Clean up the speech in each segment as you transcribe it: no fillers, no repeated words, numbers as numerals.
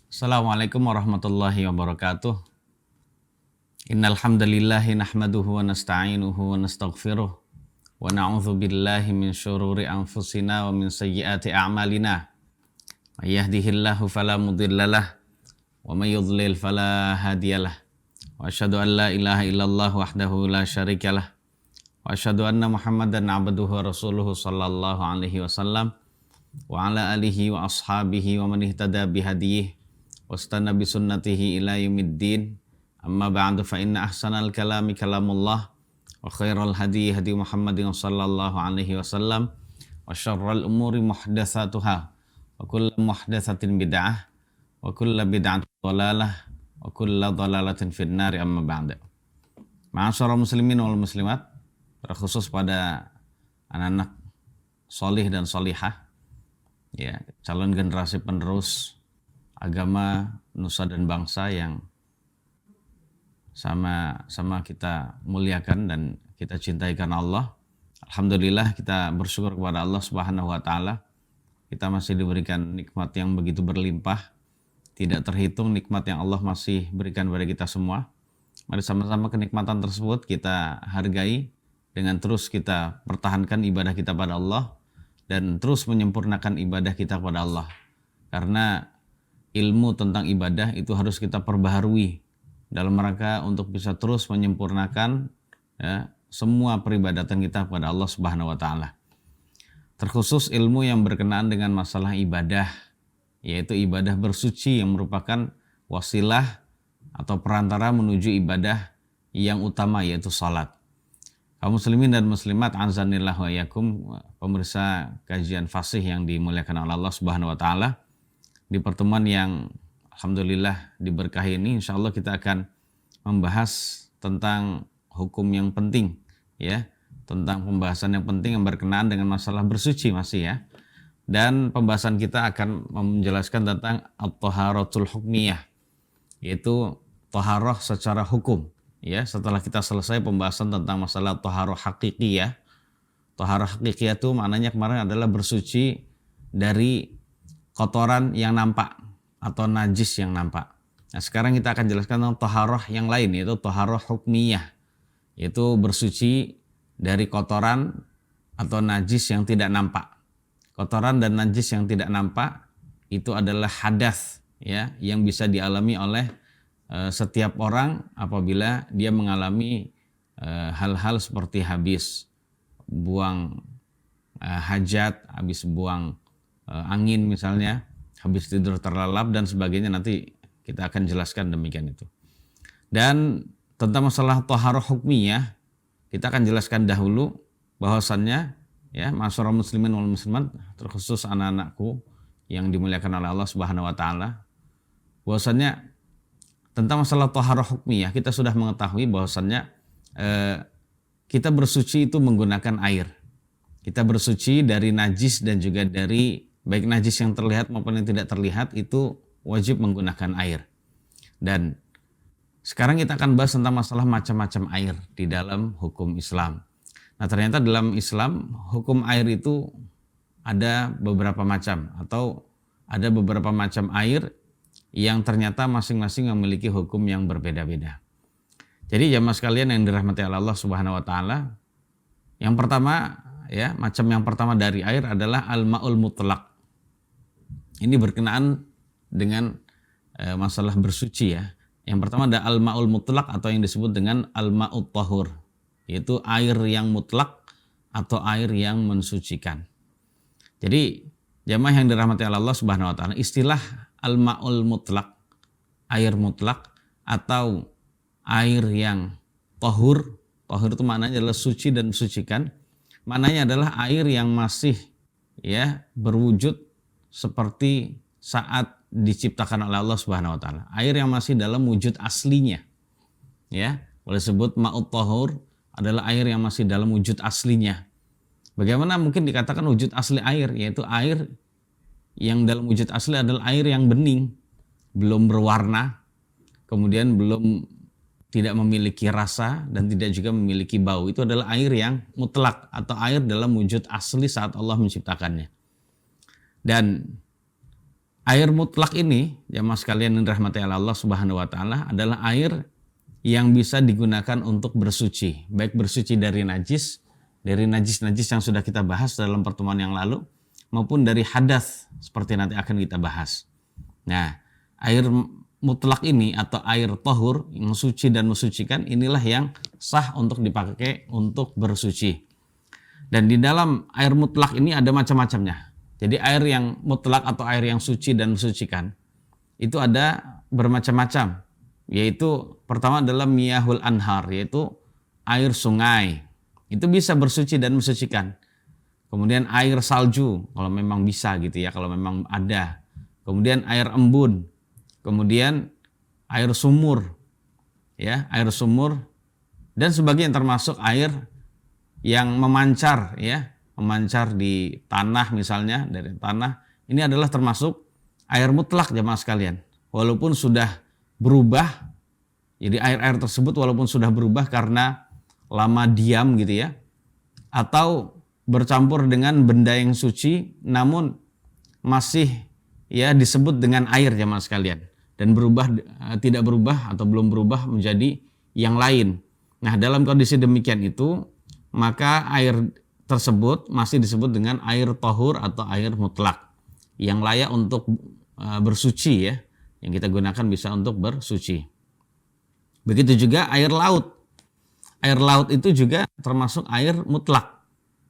Assalamualaikum warahmatullahi wabarakatuh. Innal hamdalillahi nahmaduhu wa nasta'inuhu wa nastaghfiruh wa na'udzu billahi min syururi anfusina wa min sayyiati a'malina. May yahdihillahu fala mudhillalah wa may yudlil fala hadiyalah. Wa asyhadu an la ilaha illallah wahdahu la syarikalah. Wa asyhadu anna Muhammadan 'abduhu wa rasuluhu sallallahu alaihi wasallam wa ala alihi wa ashabihi wa man ihtada bihadiyih wastana bisunnatihi ila yaumiddin. Amma ba'du, fa inna ahsanal kalami kalamullah wa khairal hadi hadi Muhammadin sallallahu alaihi wasallam wa syarrul umuri muhdatsatuha wa kullu muhdatsatin bid'ah wa kullu bid'atin dhalalah wa kullu dhalalatin finnar. Amma ba'du. Ma'asyiral muslimin wal muslimat, terkhusus pada anak-anak solih dan solihah, ya, calon generasi penerus agama, nusa dan bangsa yang sama-sama kita muliakan dan kita cintai karena Allah. Alhamdulillah, kita bersyukur kepada Allah Subhanahu wa taala. Kita masih diberikan nikmat yang begitu berlimpah, tidak terhitung nikmat yang Allah masih berikan kepada kita semua. Mari sama-sama kenikmatan tersebut kita hargai dengan terus kita pertahankan ibadah kita pada Allah dan terus menyempurnakan ibadah kita kepada Allah. Karena ilmu tentang ibadah itu harus kita perbaharui dalam rangka untuk bisa terus menyempurnakan, ya, semua peribadatan kita kepada Allah Subhanahu wa taala. Terkhusus ilmu yang berkenaan dengan masalah ibadah, yaitu ibadah bersuci yang merupakan wasilah atau perantara menuju ibadah yang utama, yaitu salat. Kaum muslimin dan muslimat azanillah wa yakum, pemirsa kajian fasih yang dimuliakan oleh Allah Subhanahu wa taala. Di pertemuan yang alhamdulillah diberkahi ini, insya Allah kita akan membahas tentang hukum yang penting, ya, tentang pembahasan yang penting yang berkenaan dengan masalah bersuci masih, ya. Dan pembahasan kita akan menjelaskan tentang at-taharatul hukmiyah, yaitu taharah secara hukum, ya. Setelah kita selesai pembahasan tentang masalah taharah hakikiyah, taharah hakikiyah itu maknanya kemarin adalah bersuci dari kotoran yang nampak atau najis yang nampak. Nah, sekarang kita akan jelaskan tentang taharah yang lain, yaitu taharah hukmiyah, yaitu bersuci dari kotoran atau najis yang tidak nampak. Kotoran dan najis yang tidak nampak itu adalah hadas, ya, yang bisa dialami oleh setiap orang apabila dia mengalami hal-hal seperti habis buang hajat, habis buang angin misalnya, habis tidur terlelap dan sebagainya. Nanti kita akan jelaskan demikian itu. Dan tentang masalah taharah hukmiyah kita akan jelaskan dahulu bahwasannya, ya, ma'asyiral muslimin wal muslimat, terkhusus anak-anakku yang dimuliakan oleh Allah Subhanahu wa taala, bahwasannya tentang masalah taharah hukmiyah kita sudah mengetahui bahwasannya kita bersuci itu menggunakan air. Kita bersuci dari najis dan juga dari baik najis yang terlihat maupun yang tidak terlihat, itu wajib menggunakan air. Dan sekarang kita akan bahas tentang masalah macam-macam air di dalam hukum Islam. Nah, ternyata dalam Islam hukum air itu ada beberapa macam, atau ada beberapa macam air yang ternyata masing-masing memiliki hukum yang berbeda-beda. Jadi jamaah sekalian yang dirahmati Allah Subhanahu wa taala, yang pertama, ya, macam yang pertama dari air adalah al-ma'ul mutlaq. Ini berkenaan dengan masalah bersuci, ya. Yang pertama ada al-ma'ul mutlaq atau yang disebut dengan al-ma'ut tahur, yaitu air yang mutlak atau air yang mensucikan. Jadi jamaah yang dirahmati Allah Subhanahu wa taala, istilah al-ma'ul mutlaq, air mutlak atau air yang tahur, tahur itu maknanya adalah suci dan mensucikan. Maknanya adalah air yang masih, ya, berwujud seperti saat diciptakan oleh Allah Subhanahu wa taala. Air yang masih dalam wujud aslinya, ya. Oleh sebut ma'ut tahur adalah air yang masih dalam wujud aslinya. Bagaimana mungkin dikatakan wujud asli air, yaitu air yang dalam wujud asli adalah air yang bening, belum berwarna, kemudian belum tidak memiliki rasa dan tidak juga memiliki bau. Itu adalah air yang mutlak atau air dalam wujud asli saat Allah menciptakannya. Dan Air mutlak ini, jamaah sekalian yang dirahmati Allah Subhanahu wa taala, adalah air yang bisa digunakan untuk bersuci, baik bersuci dari najis yang sudah kita bahas dalam pertemuan yang lalu, maupun dari hadas seperti nanti akan kita bahas. Nah, air mutlak ini atau air tahur yang suci dan mensucikan inilah yang sah untuk dipakai untuk bersuci. Dan di dalam air mutlak ini ada macam-macamnya. Jadi air yang mutlak atau air yang suci dan mensucikan itu ada bermacam-macam. Yaitu pertama adalah miyahul anhar, yaitu air sungai. Itu bisa bersuci dan mensucikan. Kemudian air salju kalau memang bisa gitu ya, kalau memang ada. Kemudian air embun. Kemudian air sumur. Ya, air sumur dan sebagainya, termasuk air yang memancar ya, memancar di tanah misalnya, dari tanah, ini adalah termasuk air mutlak jemaah sekalian. Walaupun sudah berubah, jadi air-air tersebut walaupun sudah berubah karena lama diam gitu ya, atau bercampur dengan benda yang suci, namun masih ya disebut dengan air jemaah sekalian. Dan berubah, tidak berubah atau belum berubah menjadi yang lain. Nah, dalam kondisi demikian itu, maka air tersebut masih disebut dengan air tahur atau air mutlak yang layak untuk bersuci ya, yang kita gunakan bisa untuk bersuci. Begitu juga air laut. Air laut itu juga termasuk air mutlak.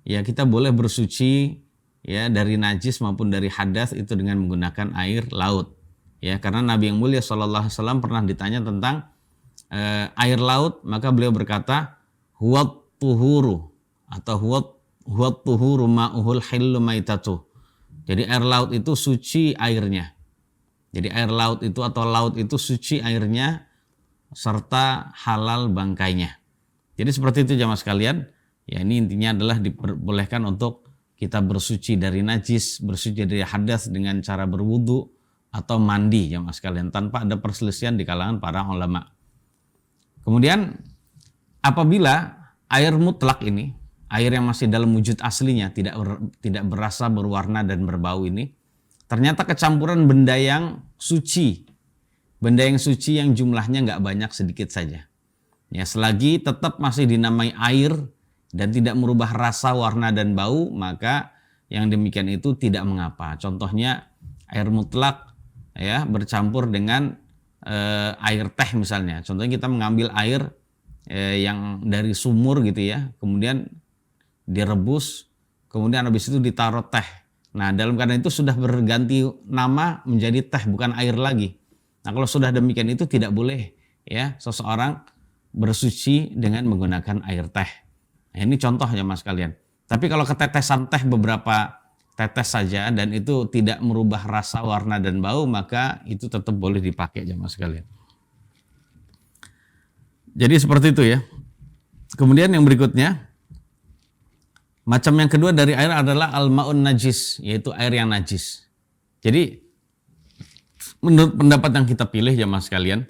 Ya, kita boleh bersuci ya dari najis maupun dari hadas itu dengan menggunakan air laut. Ya, karena Nabi yang mulia sallallahu alaihi wasallam pernah ditanya tentang air laut, maka beliau berkata, huwat tuhuru atau huwat tuhuru ma'uhul hillu maitatu. Jadi air laut itu suci airnya. Jadi air laut itu atau laut itu suci airnya serta halal bangkainya. Jadi seperti itu jamaah sekalian. Ya, ini intinya adalah diperbolehkan untuk kita bersuci dari najis, bersuci dari hadas dengan cara berwudu atau mandi jamaah sekalian, tanpa ada perselisihan di kalangan para ulama. Kemudian apabila air mutlak ini, air yang masih dalam wujud aslinya, tidak berasa, berwarna dan berbau ini, ternyata kecampuran benda yang suci, benda yang suci yang jumlahnya nggak banyak, sedikit saja. Ya, selagi tetap masih dinamai air dan tidak merubah rasa, warna dan bau, maka yang demikian itu tidak mengapa. Contohnya air mutlak ya bercampur dengan air teh misalnya. Contohnya kita mengambil air yang dari sumur gitu ya, kemudian direbus, kemudian habis itu ditaruh teh. Nah, dalam keadaan itu sudah berganti nama menjadi teh, bukan air lagi. Nah, kalau sudah demikian itu tidak boleh ya seseorang bersuci dengan menggunakan air teh. Nah, ini contoh ya mas kalian. Tapi kalau ketetesan teh beberapa tetes saja dan itu tidak merubah rasa, warna dan bau, maka itu tetap boleh dipakai ya mas kalian. Jadi seperti itu ya. Kemudian yang berikutnya, macam yang kedua dari air adalah al-ma'un najis, yaitu air yang najis. Jadi menurut pendapat yang kita pilih ya mas kalian,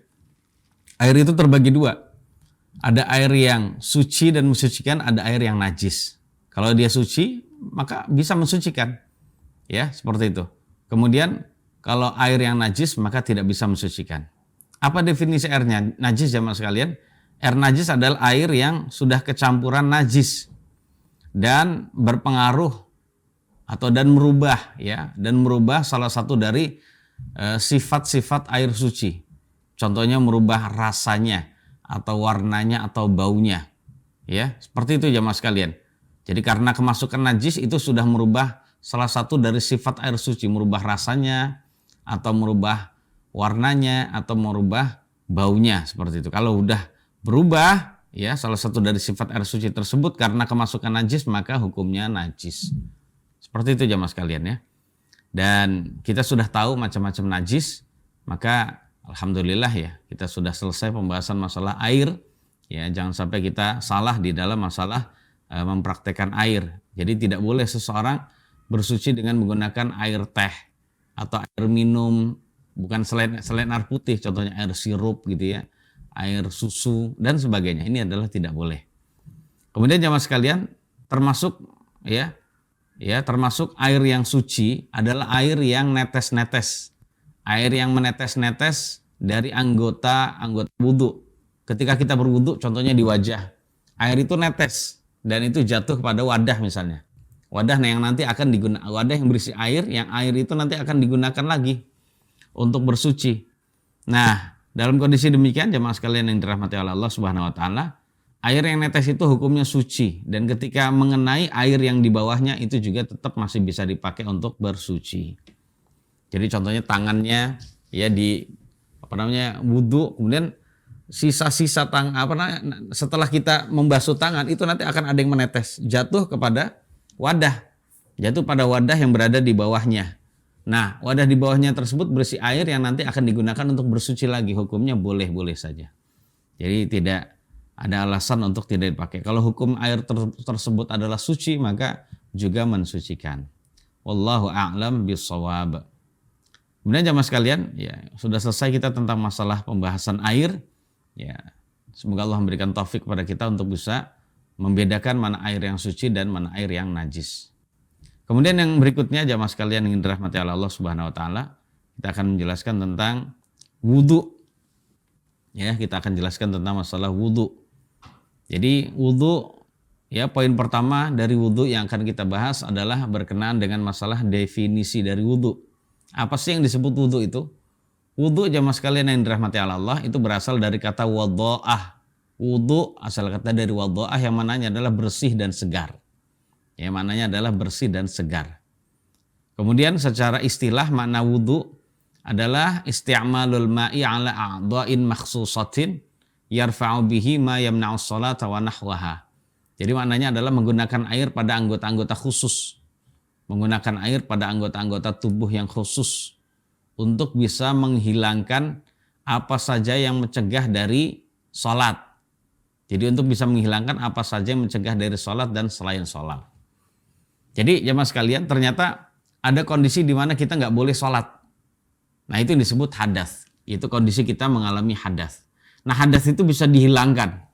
air itu terbagi dua. Ada air yang suci dan mensucikan, ada air yang najis. Kalau dia suci, maka bisa mensucikan. Ya, seperti itu. Kemudian kalau air yang najis, maka tidak bisa mensucikan. Apa definisi airnya? Najis ya mas kalian. Air najis adalah air yang sudah kecampuran najis dan berpengaruh atau dan merubah ya, dan merubah salah satu dari sifat-sifat air suci. Contohnya merubah rasanya atau warnanya atau baunya. Ya, seperti itu ya mas kalian. Jadi karena kemasukan najis itu sudah merubah salah satu dari sifat air suci, merubah rasanya atau merubah warnanya atau merubah baunya, seperti itu. Kalau udah berubah ya salah satu dari sifat air suci tersebut karena kemasukan najis, maka hukumnya najis. Seperti itu jamaah sekalian ya. Dan kita sudah tahu macam-macam najis, maka alhamdulillah ya kita sudah selesai pembahasan masalah air. Ya, jangan sampai kita salah di dalam masalah mempraktekkan air. Jadi tidak boleh seseorang bersuci dengan menggunakan air teh atau air minum, bukan selain air putih, contohnya air sirup gitu ya, air susu dan sebagainya. Ini adalah tidak boleh. Kemudian jamaah sekalian, termasuk termasuk air yang suci adalah air yang netes-netes air yang menetes-netes dari anggota wudhu. Ketika kita berwudhu, contohnya di wajah, air itu netes dan itu jatuh pada wadah misalnya. Wadah yang nanti akan digunakan, wadah yang berisi air, yang air itu nanti akan digunakan lagi untuk bersuci. Nah, dalam kondisi demikian jemaah sekalian yang dirahmati oleh Allah Subhanahu wa taala, air yang netes itu hukumnya suci dan ketika mengenai air yang di bawahnya itu juga tetap masih bisa dipakai untuk bersuci. Jadi contohnya tangannya ya di wudhu, kemudian sisa-sisa setelah kita membasuh tangan itu nanti akan ada yang menetes jatuh kepada wadah, jatuh pada wadah yang berada di bawahnya. Nah, wadah di bawahnya tersebut berisi air yang nanti akan digunakan untuk bersuci lagi. Hukumnya boleh-boleh saja. Jadi tidak ada alasan untuk tidak dipakai. Kalau hukum air tersebut adalah suci, maka juga mensucikan. Wallahu a'lam bishawab. Kemudian jamaah sekalian, ya sudah selesai kita tentang masalah pembahasan air. Ya, semoga Allah memberikan taufik kepada kita untuk bisa membedakan mana air yang suci dan mana air yang najis. Kemudian yang berikutnya jamaah sekalian yang dirahmati oleh Allah Subhanahu wa taala, kita akan menjelaskan tentang wudu. Ya, kita akan jelaskan tentang masalah wudu. Jadi wudu, ya poin pertama dari wudu yang akan kita bahas adalah berkenaan dengan masalah definisi dari wudu. Apa sih yang disebut wudu itu? Wudu jamaah sekalian yang dirahmati Allah itu berasal dari kata wadha'ah. Wudu asal kata dari wadha'ah yang mananya adalah bersih dan segar. Yang mananya adalah bersih dan segar. Kemudian secara istilah makna wudu adalah isti'malul ma'i ala a'dha'in makhsusatin yarfa'u bihi ma yamna'us sholata wa nahwaha. Jadi maknanya adalah menggunakan air pada anggota-anggota khusus. Menggunakan air pada anggota-anggota tubuh yang khusus untuk bisa menghilangkan apa saja yang mencegah dari sholat. Jadi untuk bisa menghilangkan apa saja yang mencegah dari sholat dan selain sholat. Jadi jemaah sekalian, ternyata ada kondisi di mana kita nggak boleh sholat. Nah itu yang disebut hadas. Itu kondisi kita mengalami hadas. Nah hadas itu bisa dihilangkan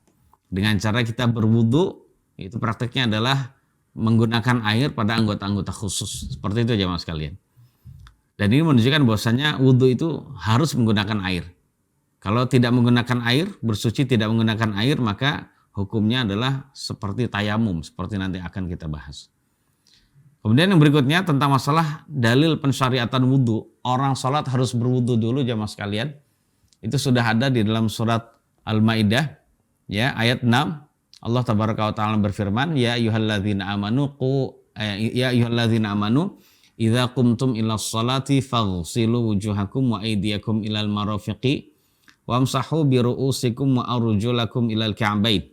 dengan cara kita berwudu. Itu prakteknya adalah menggunakan air pada anggota-anggota khusus. Seperti itu jemaah sekalian. Dan ini menunjukkan bahwasanya wudu itu harus menggunakan air. Kalau tidak menggunakan air, bersuci tidak menggunakan air, maka hukumnya adalah seperti tayamum, seperti nanti akan kita bahas. Kemudian yang berikutnya tentang masalah dalil pensyariatan wudu. Orang sholat harus berwudu dulu jamaah sekalian. Itu sudah ada di dalam surat Al-Maidah, ya ayat 6. Allah tabaraka wa ta'ala berfirman, ya ayyuhalladzina amanu idza qumtum ilas sholati faghsilu wujuhakum wa aydiyakum ilal marafiqi wamsahu bi ru'usikum wa arjulakum ilal ka'bain.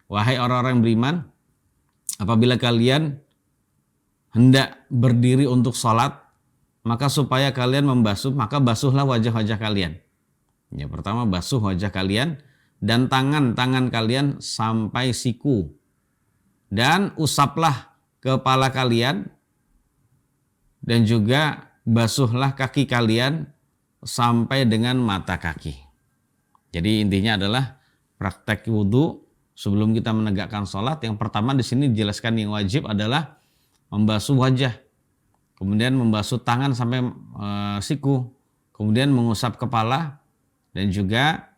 Wahai orang-orang yang beriman, apabila kalian hendak berdiri untuk sholat, maka supaya kalian membasuh, maka basuhlah wajah-wajah kalian. Ya, pertama basuh wajah kalian dan tangan-tangan kalian sampai siku. Dan usaplah kepala kalian dan juga basuhlah kaki kalian sampai dengan mata kaki. Jadi intinya adalah praktek wudu sebelum kita menegakkan sholat. Yang pertama di sini dijelaskan yang wajib adalah membasuh wajah, kemudian membasuh tangan sampai siku, kemudian mengusap kepala dan juga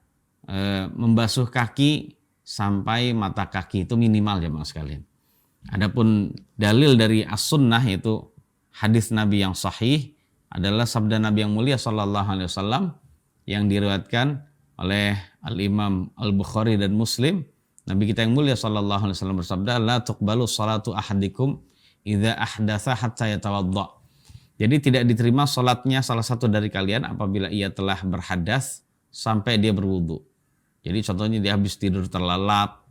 membasuh kaki sampai mata kaki, itu minimal jemaah sekalian. Adapun dalil dari as-sunnah yaitu hadis Nabi yang sahih adalah sabda Nabi yang mulia sallallahu alaihi wasallam yang diriwayatkan oleh Al-Imam Al-Bukhari dan Muslim. Nabi kita yang mulia sallallahu alaihi wasallam bersabda, la tuqbalu salatu ahadikum idza ahdatsa hatta yatawadda. Jadi tidak diterima salatnya salah satu dari kalian apabila ia telah berhadas sampai dia berwudu. Jadi contohnya dia habis tidur terlelap,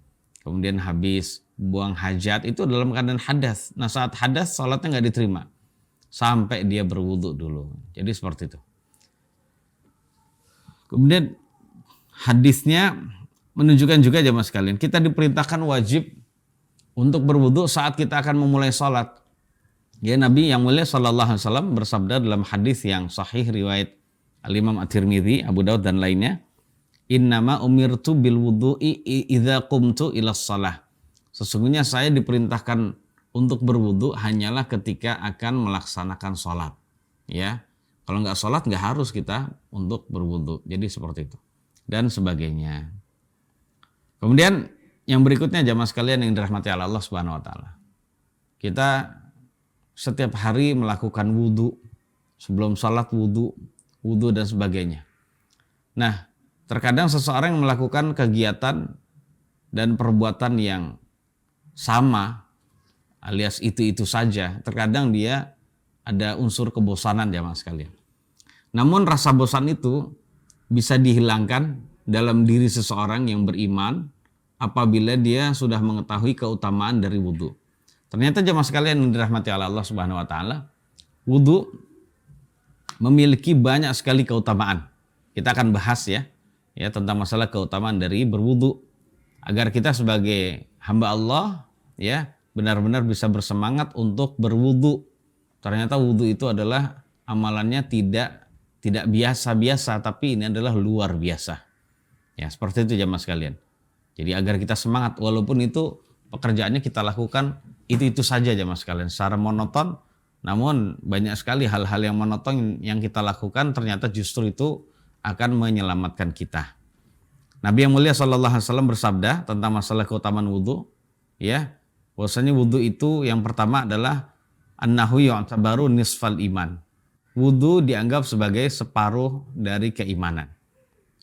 kemudian habis buang hajat, itu dalam keadaan hadas. Nah saat hadas salatnya nggak diterima sampai dia berwudu dulu. Jadi seperti itu. Kemudian hadisnya menunjukkan juga jemaah sekalian, kita diperintahkan wajib untuk berwudu saat kita akan memulai sholat. Ya, Nabi yang mulia sallallahu alaihi wasallam bersabda dalam hadis yang sahih riwayat Al-Imam At-Tirmidzi, Abu Daud dan lainnya, innama umirtu bil wudu'i idza qumtu ilas shalah. Sesungguhnya saya diperintahkan untuk berwudu hanyalah ketika akan melaksanakan sholat. Ya, Kalau nggak sholat nggak harus kita untuk berwudu. Jadi seperti itu dan sebagainya. Kemudian yang berikutnya jamaah sekalian yang dirahmati Allah Subhanahu wa taala. Kita setiap hari melakukan wudu, sebelum sholat wudu dan sebagainya. Nah, terkadang seseorang yang melakukan kegiatan dan perbuatan yang sama alias itu saja, terkadang dia ada unsur kebosanan jamaah sekalian. Namun rasa bosan itu bisa dihilangkan dalam diri seseorang yang beriman apabila dia sudah mengetahui keutamaan dari wudu. Ternyata jemaah sekalian yang dirahmati Allah Subhanahu wa taala, wudu memiliki banyak sekali keutamaan. Kita akan bahas ya tentang masalah keutamaan dari berwudu agar kita sebagai hamba Allah ya benar-benar bisa bersemangat untuk berwudu. Ternyata wudu itu adalah amalannya tidak biasa-biasa, tapi ini adalah luar biasa. Ya, seperti itu jamaah sekalian. Jadi agar kita semangat walaupun itu pekerjaannya kita lakukan itu saja jamaah sekalian secara monoton, namun banyak sekali hal-hal yang monoton yang kita lakukan ternyata justru itu akan menyelamatkan kita. Nabi yang mulia sallallahu alaihi wasallam bersabda tentang masalah keutamaan wudu, ya, bahwasanya wudu itu yang pertama adalah annahu yu'tabaru nisfal iman. Wudu dianggap sebagai separuh dari keimanan.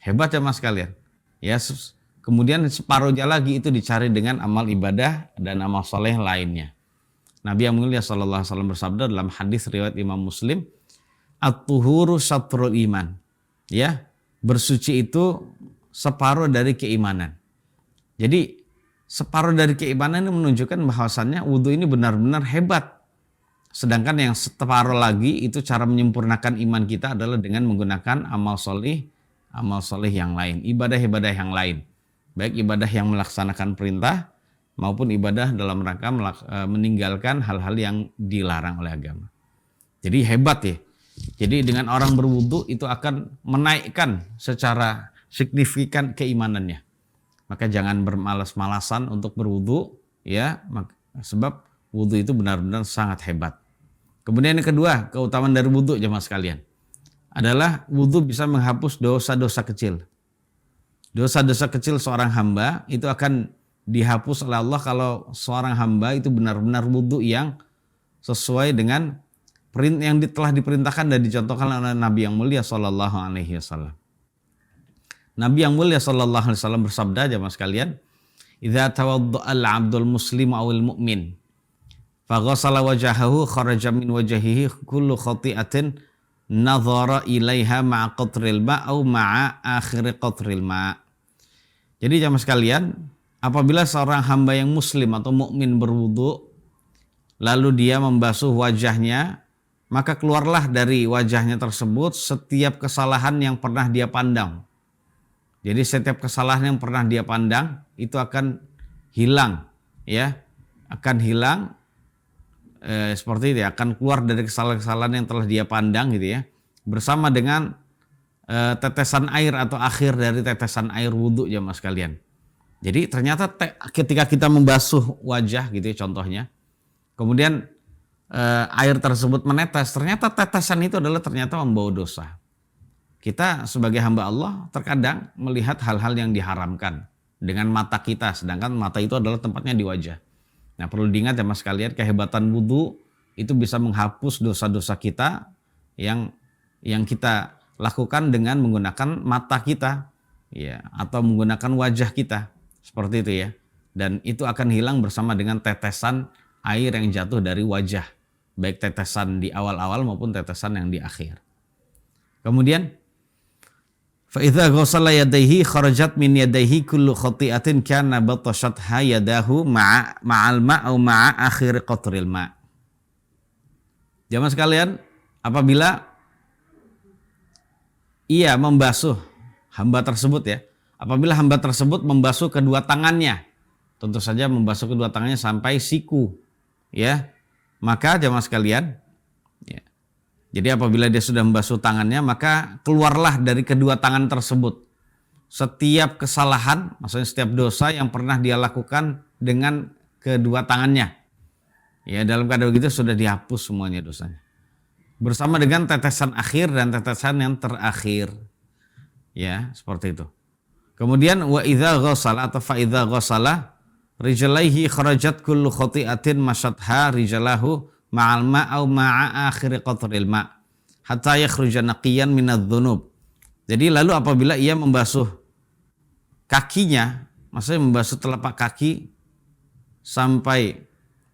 Hebat ya mas kalian. Ya, kemudian separuhnya lagi itu dicari dengan amal ibadah dan amal soleh lainnya. Nabi yang mulia sallallahu alaihi wasallam bersabda dalam hadis riwayat Imam Muslim, at-tuhuru syatrul iman. Ya, bersuci itu separuh dari keimanan. Jadi separuh dari keimanan ini menunjukkan bahwasannya wudu ini benar-benar hebat. Sedangkan yang separuh lagi itu cara menyempurnakan iman kita adalah dengan menggunakan amal soleh yang lain, ibadah-ibadah yang lain. Baik ibadah yang melaksanakan perintah maupun ibadah dalam rangka meninggalkan hal-hal yang dilarang oleh agama. Jadi hebat ya. Jadi dengan orang berwudu itu akan menaikkan secara signifikan keimanannya. Maka jangan bermalas-malasan untuk berwudu ya, sebab wudu itu benar-benar sangat hebat. Kemudian yang kedua, keutamaan dari wudu jemaah sekalian adalah wudu bisa menghapus dosa-dosa kecil. Dosa-dosa kecil seorang hamba itu akan dihapus oleh Allah kalau seorang hamba itu benar-benar wudu yang sesuai dengan yang telah diperintahkan dan dicontohkan oleh Nabi yang mulia sallallahu alaihi wasallam. Nabi yang mulia sallallahu alaihi wasallam bersabda jemaah sekalian, "Idza tawadda'a al-'abdul muslimu awil mu'min faghasala wajahahu kharaja min wajhihi kullu khati'atin nadhara ilaiha ma'a qatril ma' au ma'a akhir qatril ma'." Jadi jemaah sekalian, apabila seorang hamba yang muslim atau mukmin berwudu lalu dia membasuh wajahnya, maka keluarlah dari wajahnya tersebut setiap kesalahan yang pernah dia pandang. Jadi setiap kesalahan yang pernah dia pandang itu akan hilang ya, akan hilang seperti itu ya, akan keluar dari kesalahan-kesalahan yang telah dia pandang gitu ya, bersama dengan tetesan air atau akhir dari tetesan air wudhu jemaah sekalian. Jadi ternyata ketika kita membasuh wajah gitu ya contohnya, kemudian air tersebut menetes, ternyata tetesan itu adalah ternyata membawa dosa. Kita sebagai hamba Allah terkadang melihat hal-hal yang diharamkan dengan mata kita, sedangkan mata itu adalah tempatnya di wajah. Nah perlu diingat ya mas kalian, kehebatan wudu itu bisa menghapus dosa-dosa kita yang kita lakukan dengan menggunakan mata kita ya, atau menggunakan wajah kita seperti itu ya, dan itu akan hilang bersama dengan tetesan air yang jatuh dari wajah, baik tetesan di awal-awal maupun tetesan yang di akhir. Kemudian fa idza ghassala yadayhi kharajat min yadayhi kullu khati'atin kana batashatha yadahu ma'al ma'u ma'a akhir qatril ma'. Jamaah sekalian, apabila ia membasuh hamba tersebut ya, apabila hamba tersebut membasuh kedua tangannya, tentu saja membasuh kedua tangannya sampai siku ya, maka jamaah sekalian ya, jadi apabila dia sudah membasuh tangannya, maka keluarlah dari kedua tangan tersebut setiap kesalahan, maksudnya setiap dosa yang pernah dia lakukan dengan kedua tangannya. Ya dalam keadaan begitu sudah dihapus semuanya dosanya. bersama dengan tetesan akhir dan tetesan yang terakhir. Ya, seperti itu. Kemudian wa idza ghassala atau fa idza ghassala rijlaihi kharajat kullu khati'atin masyatha rijalahu ma'al ma'au ma'a akhir qatril ma' hatta yakhruja naqiyan minadz-dzunub. Jadi lalu apabila ia membasuh kakinya, maksudnya membasuh telapak kaki sampai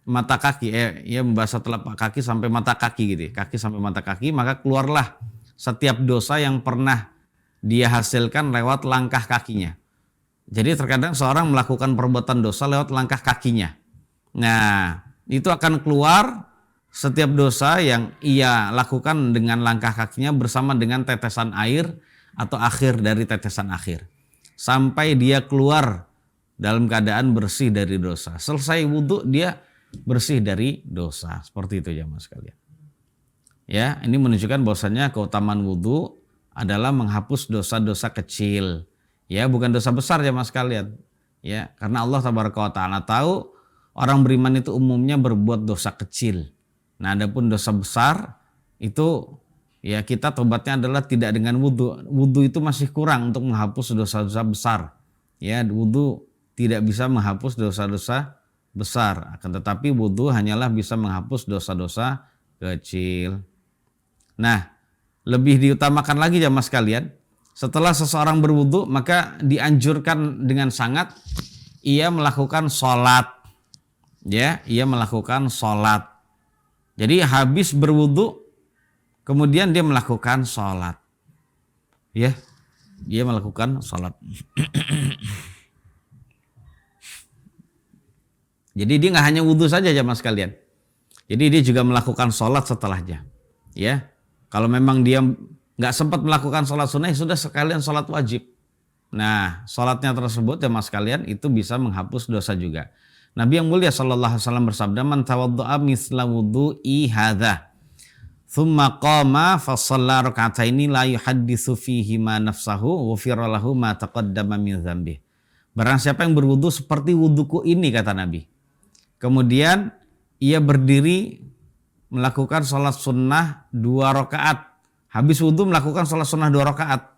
mata kaki, ia membasuh telapak kaki sampai mata kaki gitu, kaki sampai mata kaki, maka keluarlah setiap dosa yang pernah dia hasilkan lewat langkah kakinya. Jadi terkadang seorang melakukan perbuatan dosa lewat langkah kakinya. Nah, itu akan keluar setiap dosa yang ia lakukan dengan langkah kakinya bersama dengan tetesan air atau akhir dari tetesan akhir. Sampai dia keluar dalam keadaan bersih dari dosa. Selesai wudhu dia bersih dari dosa. Seperti itu jamaah sekalian. Ya, ini menunjukkan bahwasannya keutamaan wudhu adalah menghapus dosa-dosa kecil. Ya, bukan dosa besar jamaah sekalian. Ya, karena Allah tabaraka wa taala tahu orang beriman itu umumnya berbuat dosa kecil. Nah, adapun dosa besar itu ya kita tobatnya adalah tidak dengan wudhu. Wudhu itu masih kurang untuk menghapus dosa-dosa besar. Ya, wudhu tidak bisa menghapus dosa-dosa besar. Akan tetapi wudhu hanyalah bisa menghapus dosa-dosa kecil. Nah, lebih diutamakan lagi jamaah sekalian. Setelah seseorang berwudu, maka dianjurkan dengan sangat ia melakukan sholat. Ya, ia melakukan sholat. Jadi habis berwudu, kemudian dia melakukan sholat. Ya, dia melakukan sholat. Jadi dia nggak hanya wudu saja jamaah sekalian. Jadi dia juga melakukan sholat setelahnya. Ya, kalau memang dia nggak sempat melakukan sholat sunnah, ya sudah sekalian sholat wajib. Nah, sholatnya tersebut ya mas kalian itu bisa menghapus dosa juga. Nabi yang mulia sallallahu alaihi wasallam bersabda, man tawadda'a mithla wudu'i hadza thumma qama fa shalla rak'ataini la yuhadditsu fihi ma nafsahu ghufira lahu ma taqaddama min dzambi. Barang siapa yang berwudu seperti wuduku ini, kata Nabi. Kemudian ia berdiri melakukan sholat sunnah 2 rakaat. Habis wudhu melakukan sholat sunnah 2 rakaat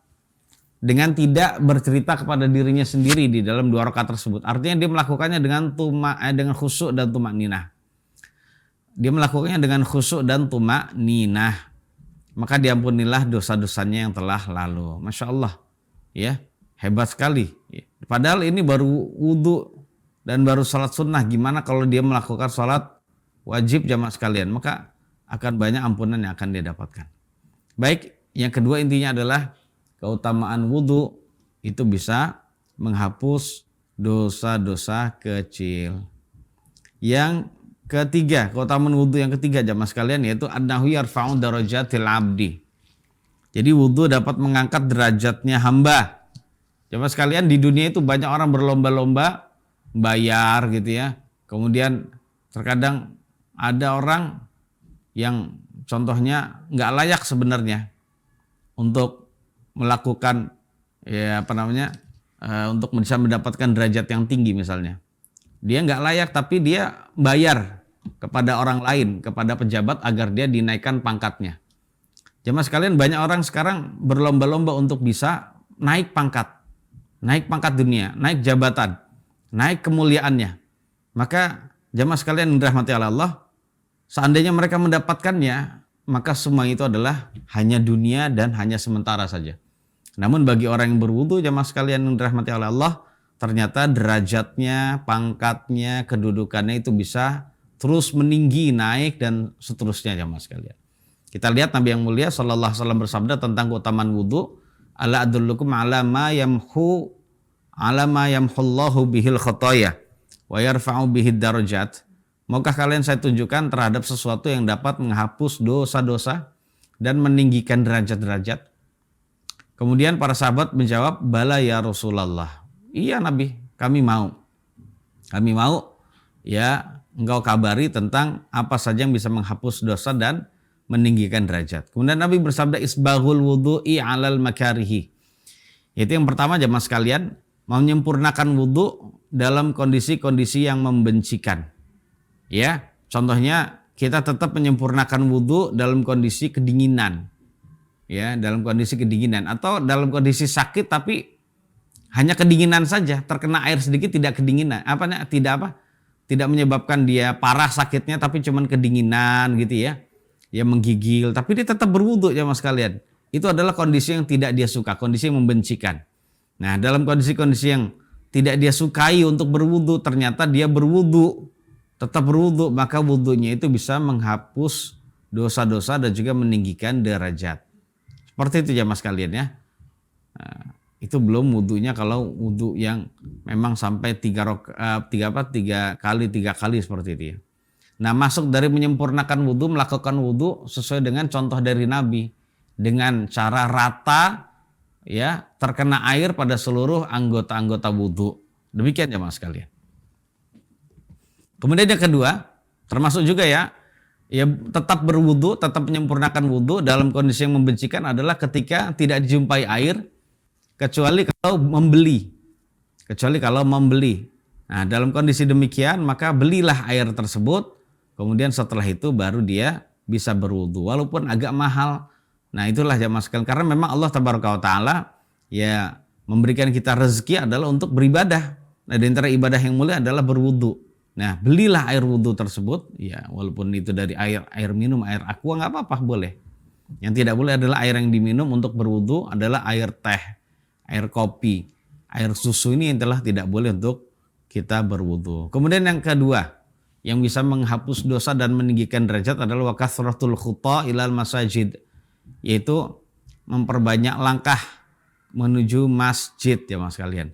dengan tidak bercerita kepada dirinya sendiri di dalam 2 rakaat tersebut. Artinya dia melakukannya dengan khusyuk dan tumakninah. Dia melakukannya dengan khusyuk dan tumakninah. Maka diampunilah dosa-dosanya yang telah lalu. Masya Allah, ya hebat sekali. Padahal ini baru wudhu dan baru sholat sunnah. Gimana kalau dia melakukan sholat wajib jamaah sekalian? Maka akan banyak ampunan yang akan dia dapatkan. Baik, yang kedua intinya adalah keutamaan wudhu itu bisa menghapus dosa-dosa kecil. Yang ketiga, keutamaan wudhu yang ketiga jamaah sekalian yaitu annahu yarfa'u darajatil abdi. Jadi wudhu dapat mengangkat derajatnya hamba. Jamaah sekalian, di dunia itu banyak orang berlomba-lomba bayar gitu ya. Kemudian terkadang ada orang yang contohnya nggak layak sebenarnya untuk melakukan untuk bisa mendapatkan derajat yang tinggi misalnya. Dia nggak layak tapi dia bayar kepada orang lain, kepada pejabat agar dia dinaikkan pangkatnya. Jemaah sekalian, banyak orang sekarang berlomba-lomba untuk bisa naik pangkat dunia, naik jabatan, naik kemuliaannya. Maka jemaah sekalian yang dirahmati Allah, seandainya mereka mendapatkannya, maka semua itu adalah hanya dunia dan hanya sementara saja. Namun bagi orang yang berwudu jamaah sekalian yang dirahmati oleh Allah, ternyata derajatnya, pangkatnya, kedudukannya itu bisa terus meninggi, naik dan seterusnya jamaah sekalian. Kita lihat Nabi yang mulia sallallahu alaihi wasallam bersabda tentang keutamaan wudu, ala adullukum ala ma yamhullahu bihil khotoya wa yarfa'u bihid darajat. Maukah kalian saya tunjukkan terhadap sesuatu yang dapat menghapus dosa-dosa dan meninggikan derajat-derajat? Kemudian para sahabat menjawab, bala ya Rasulullah. Iya Nabi, kami mau. Kami mau ya engkau kabari tentang apa saja yang bisa menghapus dosa dan meninggikan derajat. Kemudian Nabi bersabda, isbaghul wudu'i alal makarihi. Itu yang pertama jamaah sekalian, menyempurnakan wudu dalam kondisi-kondisi yang membencikan. Ya, contohnya kita tetap menyempurnakan wudhu dalam kondisi kedinginan. Ya, dalam kondisi kedinginan atau dalam kondisi sakit tapi hanya kedinginan saja, terkena air sedikit tidak kedinginan. Tidak menyebabkan dia parah sakitnya tapi cuman kedinginan gitu ya. Ya menggigil, tapi dia tetap berwudhu ya mas kalian. Itu adalah kondisi yang tidak dia suka, kondisi yang membencikan. Nah, dalam kondisi-kondisi yang tidak dia sukai untuk berwudhu, ternyata dia berwudhu, tetap berwudhu, maka wudhunya itu bisa menghapus dosa-dosa dan juga meninggikan derajat. Seperti itu ya mas kalian ya. Nah, itu belum wudhunya kalau wudhu yang memang sampai tiga kali seperti itu ya. Nah, masuk dari menyempurnakan wudhu, melakukan wudhu sesuai dengan contoh dari Nabi dengan cara rata ya, terkena air pada seluruh anggota-anggota wudhu. Demikian ya mas kalian. Kemudian yang kedua, termasuk juga ya tetap berwudu, tetap menyempurnakan wudu dalam kondisi yang membencikan adalah ketika tidak dijumpai air kecuali kalau membeli. Nah, dalam kondisi demikian maka belilah air tersebut, kemudian setelah itu baru dia bisa berwudu walaupun agak mahal. Nah, itulah jamaah sekalian, karena memang Allah tabaraka wa taala ya memberikan kita rezeki adalah untuk beribadah. Nah, di antara ibadah yang mulia adalah berwudu. Nah, belilah air wudhu tersebut, ya walaupun itu dari air minum, air aqua nggak apa-apa, boleh. Yang tidak boleh adalah air yang diminum untuk berwudhu adalah air teh, air kopi, air susu, ini yang telah tidak boleh untuk kita berwudhu. Kemudian yang kedua, yang bisa menghapus dosa dan meninggikan derajat adalah wa kathratul khuta ilal masajid, yaitu memperbanyak langkah menuju masjid ya mas kalian.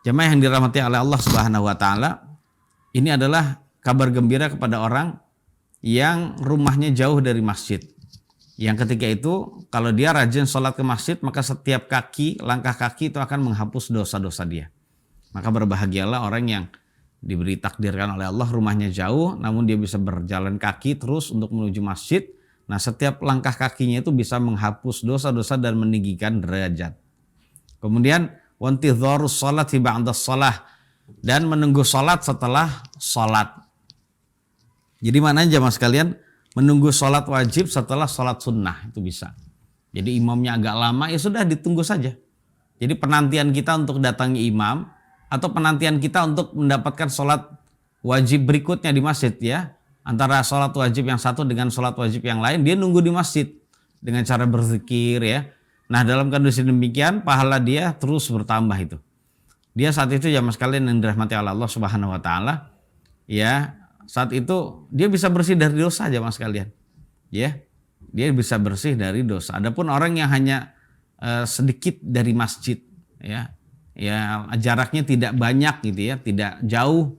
Jamaah yang dirahmati oleh Allah Subhanahu wa taala, ini adalah kabar gembira kepada orang yang rumahnya jauh dari masjid. Yang ketika itu kalau dia rajin sholat ke masjid, maka setiap langkah kaki itu akan menghapus dosa-dosa dia. Maka berbahagialah orang yang diberi takdirkan oleh Allah rumahnya jauh, namun dia bisa berjalan kaki terus untuk menuju masjid. Nah, setiap langkah kakinya itu bisa menghapus dosa-dosa dan meninggikan derajat. Kemudian wantidharus sholati ba'da shalah, dan menunggu sholat setelah sholat. Jadi mana aja mas kalian, menunggu sholat wajib setelah sholat sunnah itu bisa. Jadi imamnya agak lama, ya sudah ditunggu saja. Jadi penantian kita untuk datangi imam atau penantian kita untuk mendapatkan sholat wajib berikutnya di masjid ya, antara sholat wajib yang satu dengan sholat wajib yang lain, dia nunggu di masjid dengan cara berzikir ya. Nah, dalam kondisi demikian pahala dia terus bertambah itu. Dia saat itu ya mas kalian yang dirahmati oleh Allah Subhanahu wa taala, ya saat itu dia bisa bersih dari dosa aja mas kalian. Ya. Dia bisa bersih dari dosa. Adapun orang yang hanya sedikit dari masjid ya jaraknya tidak banyak gitu ya, tidak jauh.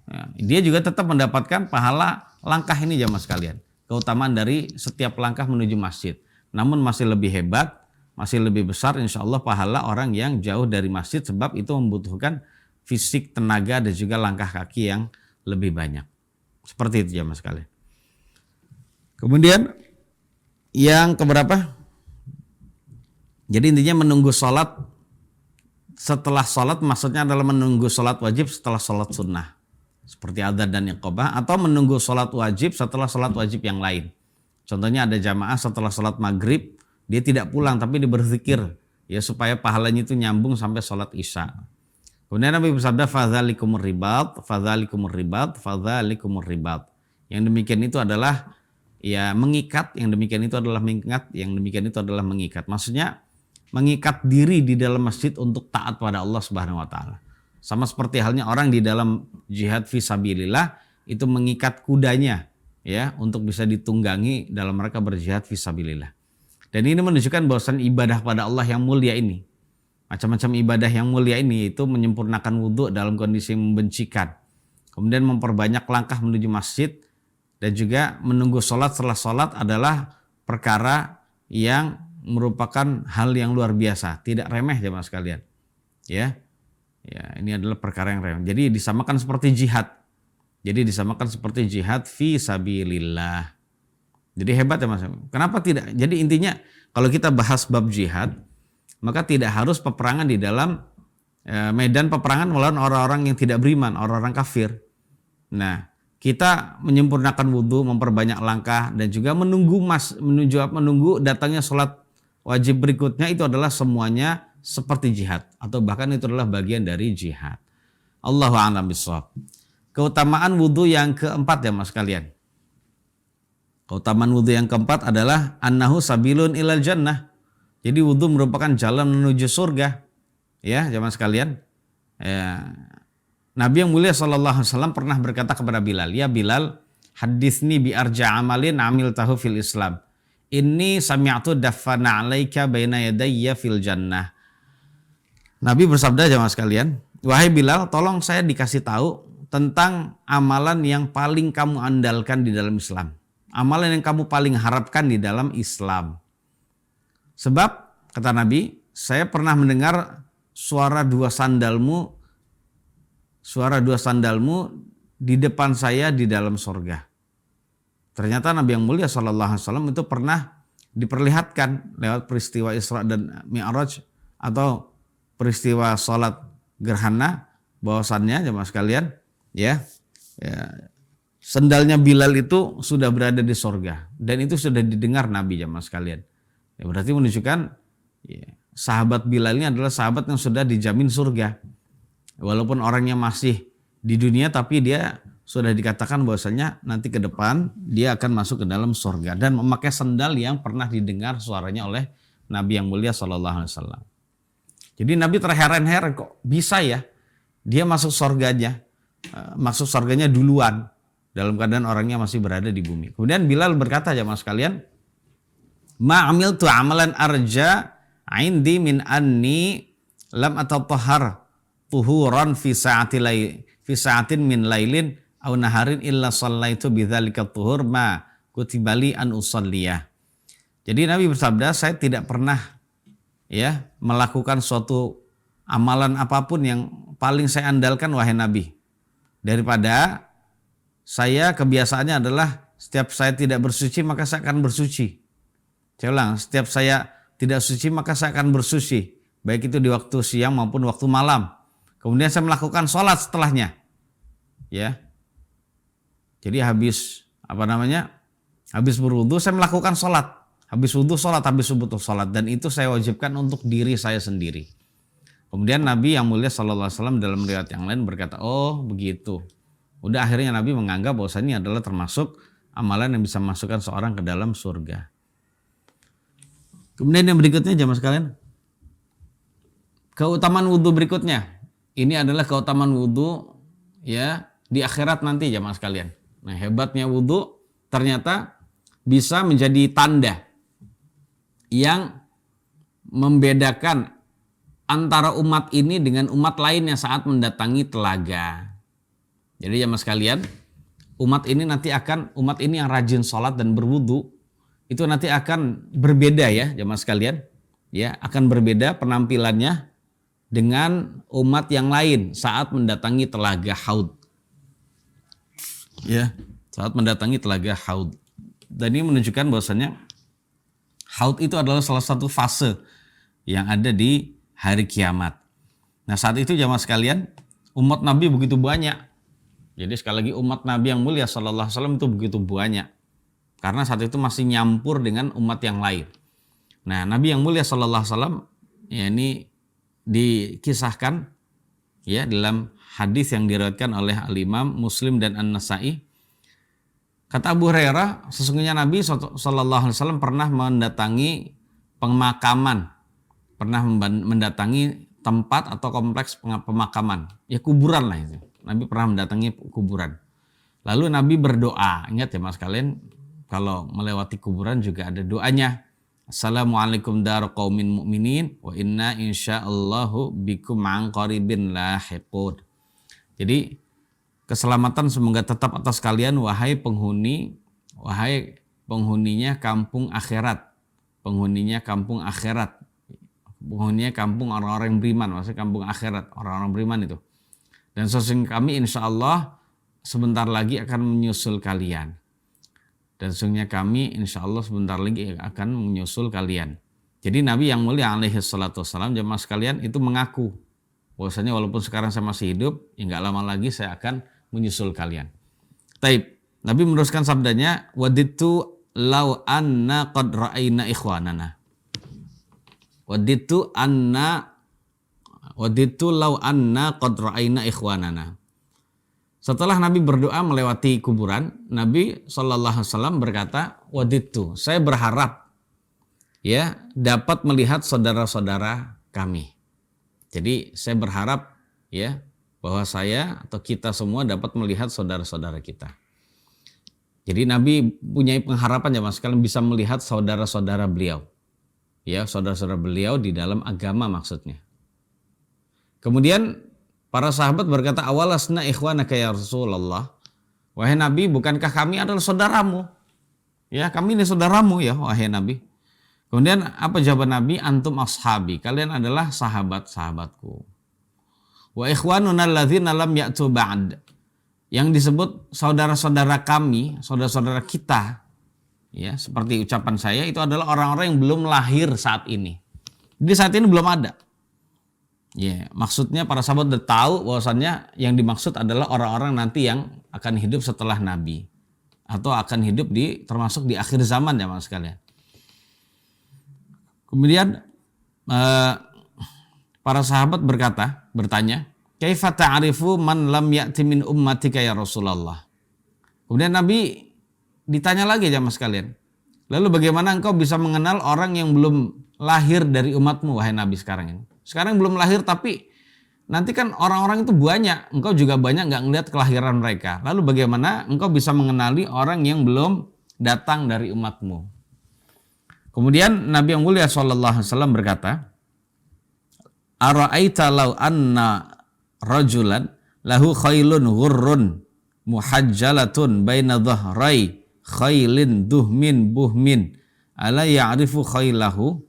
Ya, dia juga tetap mendapatkan pahala langkah ini ya mas kalian. Keutamaan dari setiap langkah menuju masjid. Namun masih lebih hebat, masih lebih besar insya Allah pahala orang yang jauh dari masjid, sebab itu membutuhkan fisik, tenaga dan juga langkah kaki yang lebih banyak. Seperti itu ya mas kalian. Kemudian yang keberapa? Jadi intinya menunggu sholat setelah sholat, maksudnya adalah menunggu sholat wajib setelah sholat sunnah. Seperti adzan dan iqamah, atau menunggu sholat wajib setelah sholat wajib yang lain. Contohnya ada jamaah setelah sholat maghrib, dia tidak pulang tapi dia berzikir ya supaya pahalanya itu nyambung sampai sholat isya. Kemudian Nabi bersabda fadzalikumur ribat. Yang demikian itu adalah ya mengikat, yang demikian itu adalah mengikat, yang demikian itu adalah mengikat. Maksudnya mengikat diri di dalam masjid untuk taat pada Allah Subhanahu wa taala. Sama seperti halnya orang di dalam jihad fisabilillah itu mengikat kudanya ya untuk bisa ditunggangi dalam mereka berjihad fisabilillah. Dan ini menunjukkan bahwasan ibadah pada Allah yang mulia ini, macam-macam ibadah yang mulia ini itu menyempurnakan wudhu dalam kondisi yang membencikan. Kemudian memperbanyak langkah menuju masjid dan juga menunggu sholat setelah sholat adalah perkara yang merupakan hal yang luar biasa, tidak remeh jemaah sekalian. Ya, ini adalah perkara yang remeh. Jadi disamakan seperti jihad. Fi sabilillah. Jadi hebat ya mas. Kenapa tidak? Jadi intinya kalau kita bahas bab jihad, maka tidak harus peperangan di dalam medan peperangan melawan orang-orang yang tidak beriman, orang-orang kafir. Nah, kita menyempurnakan wudhu, memperbanyak langkah, dan juga menunggu datangnya sholat wajib berikutnya, itu adalah semuanya seperti jihad, atau bahkan itu adalah bagian dari jihad. Allahu a'lam bishawab. Keutamaan wudhu yang keempat ya mas kalian. Keutamaan wudhu yang keempat adalah annahu sabilun ilal jannah. Jadi wudhu merupakan jalan menuju surga. Ya, jamaah sekalian. Ya. Nabi yang mulia SAW pernah berkata kepada Bilal, ya Bilal, hadithni bi arja amalin amil tahu fil Islam. Inni sami'tu dafana alaika baina yadayya fil jannah. Nabi bersabda jamaah sekalian, wahai Bilal, tolong saya dikasih tahu tentang amalan yang paling kamu andalkan di dalam Islam. Amalan yang kamu paling harapkan di dalam Islam. Sebab, kata Nabi, saya pernah mendengar suara dua sandalmu di depan saya di dalam sorga. Ternyata Nabi yang mulia SAW itu pernah diperlihatkan lewat peristiwa Isra dan Mi'raj atau peristiwa sholat gerhana, bahwasannya jemaah sekalian, ya sendalnya Bilal itu sudah berada di sorga dan itu sudah didengar Nabi jemaah sekalian. Ya, berarti menunjukkan ya, sahabat Bilal ini adalah sahabat yang sudah dijamin surga. Walaupun orangnya masih di dunia, tapi dia sudah dikatakan bahwasanya nanti ke depan dia akan masuk ke dalam surga dan memakai sendal yang pernah didengar suaranya oleh Nabi yang mulia SAW. Jadi Nabi terheran-heran, kok bisa ya dia masuk surganya duluan dalam keadaan orangnya masih berada di bumi. Kemudian Bilal berkata, jamaah sekalian, ma amiltu amalan arja indi min anni lam atatahhar tuhuran fi sa'atin min lailin aw naharin illa shallaitu bidzalika tuhur ma kutibali an usalliyah. Jadi Nabi bersabda, saya tidak pernah ya melakukan suatu amalan apapun yang paling saya andalkan wahai Nabi, daripada saya kebiasaannya adalah setiap saya tidak bersuci maka saya akan bersuci. Saya ulang, setiap saya tidak suci maka saya akan bersuci, baik itu di waktu siang maupun waktu malam. Kemudian saya melakukan sholat setelahnya, ya. Jadi habis berwudu saya melakukan sholat, habis wudu sholat, habis wudu sholat, dan itu saya wajibkan untuk diri saya sendiri. Kemudian Nabi yang mulia SAW dalam riwayat yang lain berkata, oh begitu. Udah akhirnya Nabi menganggap bahwa ini adalah termasuk amalan yang bisa memasukkan seorang ke dalam surga. Kemudian yang berikutnya jamaah sekalian, keutamaan wudu berikutnya. Ini adalah keutamaan wudu ya di akhirat nanti jamaah sekalian. Nah, hebatnya wudu ternyata bisa menjadi tanda yang membedakan antara umat ini dengan umat lainnya saat mendatangi telaga. Jadi jamaah sekalian, umat ini yang rajin sholat dan berwudu itu nanti akan berbeda ya jamaah sekalian, ya akan berbeda penampilannya dengan umat yang lain saat mendatangi telaga Haud. Ya, saat mendatangi telaga Haud. Dan ini menunjukkan bahwasanya Haud itu adalah salah satu fase yang ada di hari kiamat. Nah, saat itu jamaah sekalian, umat Nabi begitu banyak. Jadi sekali lagi umat Nabi yang mulia sallallahu alaihi wasallam itu begitu banyak. Karena saat itu masih nyampur dengan umat yang lain. Nah, Nabi yang mulia sallallahu alaihi wasallam ya ini dikisahkan ya dalam hadis yang diriwayatkan oleh Al-Imam Muslim dan An-Nasa'i. Kata Abu Hurairah, sesungguhnya Nabi sallallahu alaihi wasallam pernah mendatangi pemakaman, pernah mendatangi tempat atau kompleks pemakaman, ya kuburan lah itu. Nabi pernah mendatangi kuburan. Lalu Nabi berdoa. Ingat ya mas kalian, kalau melewati kuburan juga ada doanya. Assalamualaikum dar qaumin mu'minin wa inna insyaallahu bikum an qaribin lahiqun. Jadi keselamatan semoga tetap atas kalian wahai penghuninya kampung akhirat. Penghuninya kampung akhirat. Penghuninya kampung orang-orang yang beriman, maksudnya kampung akhirat, orang-orang beriman itu. Dan sesungguhnya kami insyaallah sebentar lagi akan menyusul kalian. Dan sesungguhnya kami insya Allah sebentar lagi akan menyusul kalian. Jadi Nabi yang mulia alaihi salatu wassalam jemaah sekalian itu mengaku bahwasanya walaupun sekarang saya masih hidup, ya nggak lama lagi saya akan menyusul kalian. Taib. Nabi meneruskan sabdanya, waditu lau anna qad ra'ayna ikhwanana. Waditu lau anna qad ra'ayna ikhwanana. Setelah Nabi berdoa melewati kuburan, Nabi SAW berkata, waditu, saya berharap ya dapat melihat saudara-saudara kami. Jadi saya berharap ya bahwa saya atau kita semua dapat melihat saudara-saudara kita. Jadi Nabi punya pengharapan ya Mas sekalian bisa melihat saudara-saudara beliau. Ya, saudara-saudara beliau di dalam agama maksudnya. Kemudian para sahabat berkata, awalasna ikhwanaka ya Rasulullah. Wahai Nabi, bukankah kami adalah saudaramu? Ya, kami ini saudaramu ya, wahai Nabi. Kemudian apa jawaban Nabi? Antum ashabi, kalian adalah sahabat-sahabatku. Wa ikhwanuna alladzina lam ya'tu ba'd. Yang disebut saudara-saudara kami, saudara-saudara kita, ya, seperti ucapan saya itu adalah orang-orang yang belum lahir saat ini. Jadi saat ini belum ada. Ya, maksudnya para sahabat udah tahu bahwasannya yang dimaksud adalah orang-orang nanti yang akan hidup setelah Nabi atau akan hidup termasuk di akhir zaman ya Mas sekalian. Kemudian para sahabat bertanya, "Kaifa ta'rifu man lam ya'ti min ummatika ya Rasulullah?" Kemudian Nabi ditanya lagi ya Mas sekalian. Lalu bagaimana engkau bisa mengenal orang yang belum lahir dari umatmu wahai Nabi sekarang ini? Sekarang belum lahir tapi nanti kan orang-orang itu banyak, engkau juga banyak nggak ngelihat kelahiran mereka. Lalu bagaimana engkau bisa mengenali orang yang belum datang dari umatmu? Kemudian Nabi yang mulia sallallahu alaihi wasallam berkata, "Ara'aita law anna rajulan lahu khailun ghurrun muhajjalatun baina dhahrai khailin duhmin buhmin ala ya'rifu khailahu."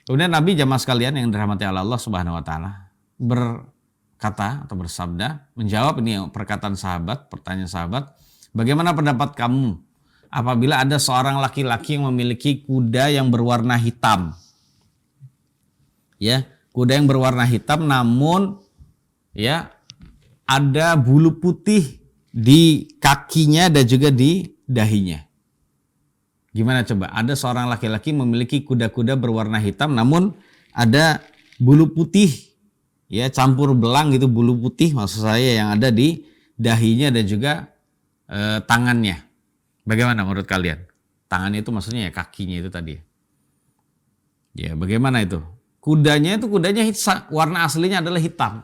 Kemudian Nabi jamaah sekalian yang dirahmati Allah Subhanahu wa taala berkata atau bersabda, menjawab ini perkataan sahabat, pertanyaan sahabat, bagaimana pendapat kamu apabila ada seorang laki-laki yang memiliki kuda yang berwarna hitam? Ya, kuda yang berwarna hitam namun ya ada bulu putih di kakinya dan juga di dahinya. Gimana coba? Ada seorang laki-laki memiliki kuda-kuda berwarna hitam namun ada bulu putih ya campur belang gitu, bulu putih maksud saya yang ada di dahinya dan juga tangannya. Bagaimana menurut kalian? Tangannya itu maksudnya ya kakinya itu tadi. Ya, bagaimana itu? Kudanya warna aslinya adalah hitam.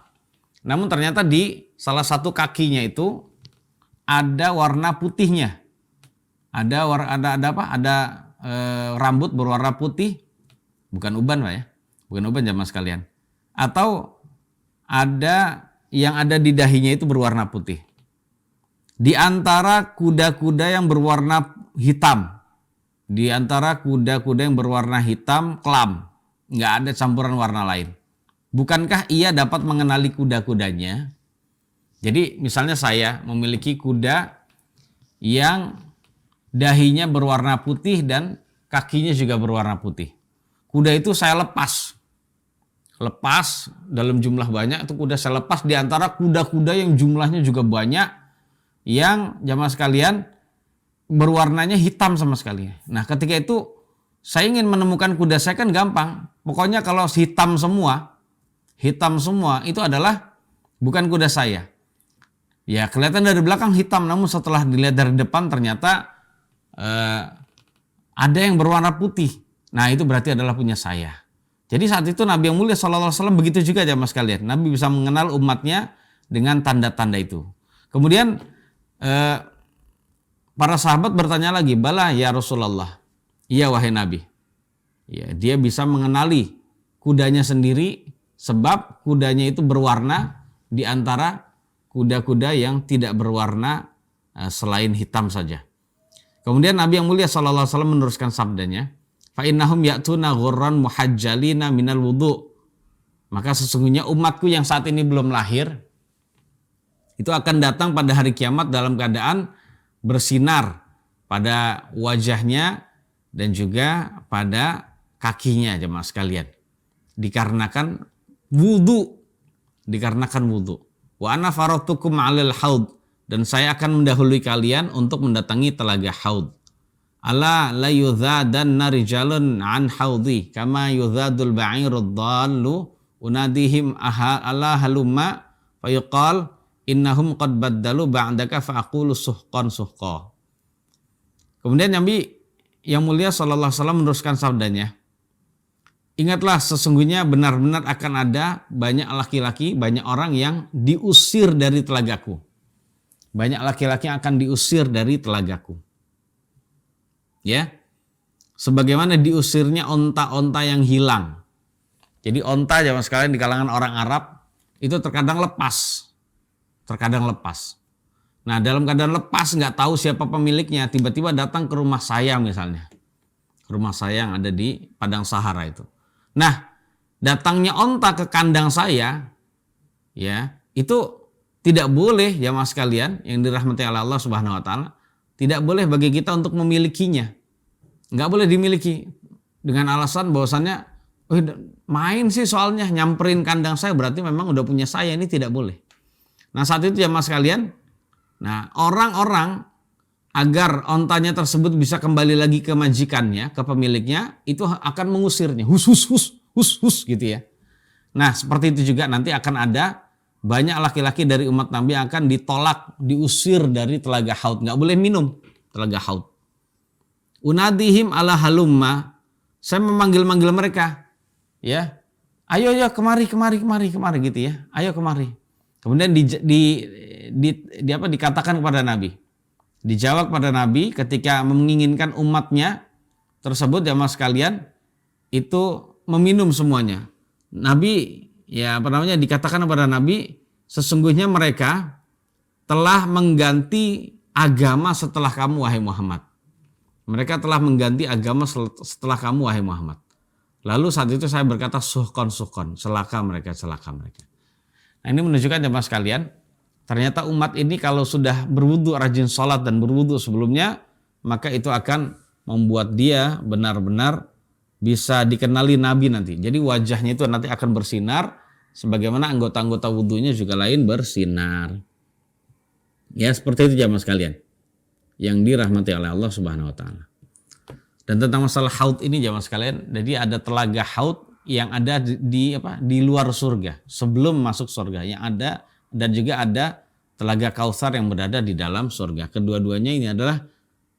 Namun ternyata di salah satu kakinya itu ada warna putihnya. Ada rambut berwarna putih, bukan uban Pak ya, bukan uban jamaah sekalian. Atau ada yang ada di dahinya itu berwarna putih. Di antara kuda-kuda yang berwarna hitam, kelam, nggak ada campuran warna lain. Bukankah ia dapat mengenali kuda-kudanya? Jadi misalnya saya memiliki kuda yang dahinya berwarna putih dan kakinya juga berwarna putih. Kuda itu saya lepas dalam jumlah banyak, itu kuda saya lepas di antara kuda-kuda yang jumlahnya juga banyak yang jamaah sekalian berwarnanya hitam sama sekali. Nah ketika itu saya ingin menemukan kuda saya kan gampang. Pokoknya kalau hitam semua itu adalah bukan kuda saya. Ya kelihatan dari belakang hitam, namun setelah dilihat dari depan ternyata ada yang berwarna putih. Nah itu berarti adalah punya saya. Jadi saat itu Nabi yang mulia sallallahu alaihi wasallam begitu juga jamaah sekalian. Nabi bisa mengenal umatnya dengan tanda-tanda itu. Kemudian para sahabat bertanya lagi, bala ya Rasulullah. Iya wahai Nabi. Ya, dia bisa mengenali kudanya sendiri sebab kudanya itu berwarna di antara kuda-kuda yang tidak berwarna selain hitam saja. Kemudian Nabi yang mulia sallallahu alaihi wasallam meneruskan sabdanya, fa innahum ya'tuna ghurran muhajjalina minal wudu. Maka sesungguhnya umatku yang saat ini belum lahir itu akan datang pada hari kiamat dalam keadaan bersinar pada wajahnya dan juga pada kakinya jemaah sekalian. Dikarenakan wudu. Wa ana faratukum 'alal haud, dan saya akan mendahului kalian untuk mendatangi telaga haud. Ala la yudhadanna rijalun an haudi kama yudhadul ba'irud dhallu unadihim ala halumma fayuqal innahum qad baddalu ba'daka fa'aqulu suhqan suhqa. Kemudian Nabi yang mulia sallallahu alaihi wasallam meneruskan sabdanya, ingatlah sesungguhnya benar-benar akan ada banyak laki-laki, banyak orang yang diusir dari telagaku. Banyak laki-laki yang akan diusir dari telagaku. Ya. Sebagaimana diusirnya onta-onta yang hilang. Jadi onta zaman sekalian di kalangan orang Arab itu terkadang lepas. Terkadang lepas. Nah, dalam keadaan lepas nggak tahu siapa pemiliknya, tiba-tiba datang ke rumah saya misalnya. Ke rumah saya yang ada di Padang Sahara itu. Nah, datangnya onta ke kandang saya, ya, itu tidak boleh jamaah sekalian yang dirahmati oleh Allah Subhanahu wa taala, tidak boleh bagi kita untuk memilikinya. Nggak boleh dimiliki dengan alasan bahwasannya main sih soalnya nyamperin kandang saya berarti memang udah punya saya, ini tidak boleh. Nah, saat itu jamaah sekalian, nah, orang-orang agar ontanya tersebut bisa kembali lagi ke majikannya, ke pemiliknya, itu akan mengusirnya. Hus gitu ya. Nah, seperti itu juga nanti akan ada banyak laki-laki dari umat Nabi yang akan ditolak, diusir dari telaga haud. Nggak boleh minum telaga haud. Unadihim ala halumma. Saya memanggil-manggil mereka. Ya. Ayo kemari gitu ya. Ayo kemari. Kemudian dikatakan kepada Nabi. Dijawab kepada Nabi ketika menginginkan umatnya tersebut jamaah sekalian itu meminum semuanya. Nabi dikatakan kepada Nabi, sesungguhnya mereka telah mengganti agama setelah kamu wahai Muhammad. Mereka telah mengganti agama setelah kamu wahai Muhammad. Lalu saat itu saya berkata suhqan, celaka mereka. Nah, ini menunjukkan jemaah sekalian, ternyata umat ini kalau sudah berwudu, rajin sholat dan berwudu sebelumnya, maka itu akan membuat dia benar-benar bisa dikenali Nabi nanti. Jadi wajahnya itu nanti akan bersinar, sebagaimana anggota-anggota wudunya juga lain bersinar. Ya, seperti itu jemaah sekalian yang dirahmati oleh Allah Subhanahu wa taala. Dan tentang masalah haud ini jemaah sekalian, jadi ada telaga haud yang ada di luar surga sebelum masuk surga yang ada, dan juga ada telaga Kautsar yang berada di dalam surga. Kedua-duanya ini adalah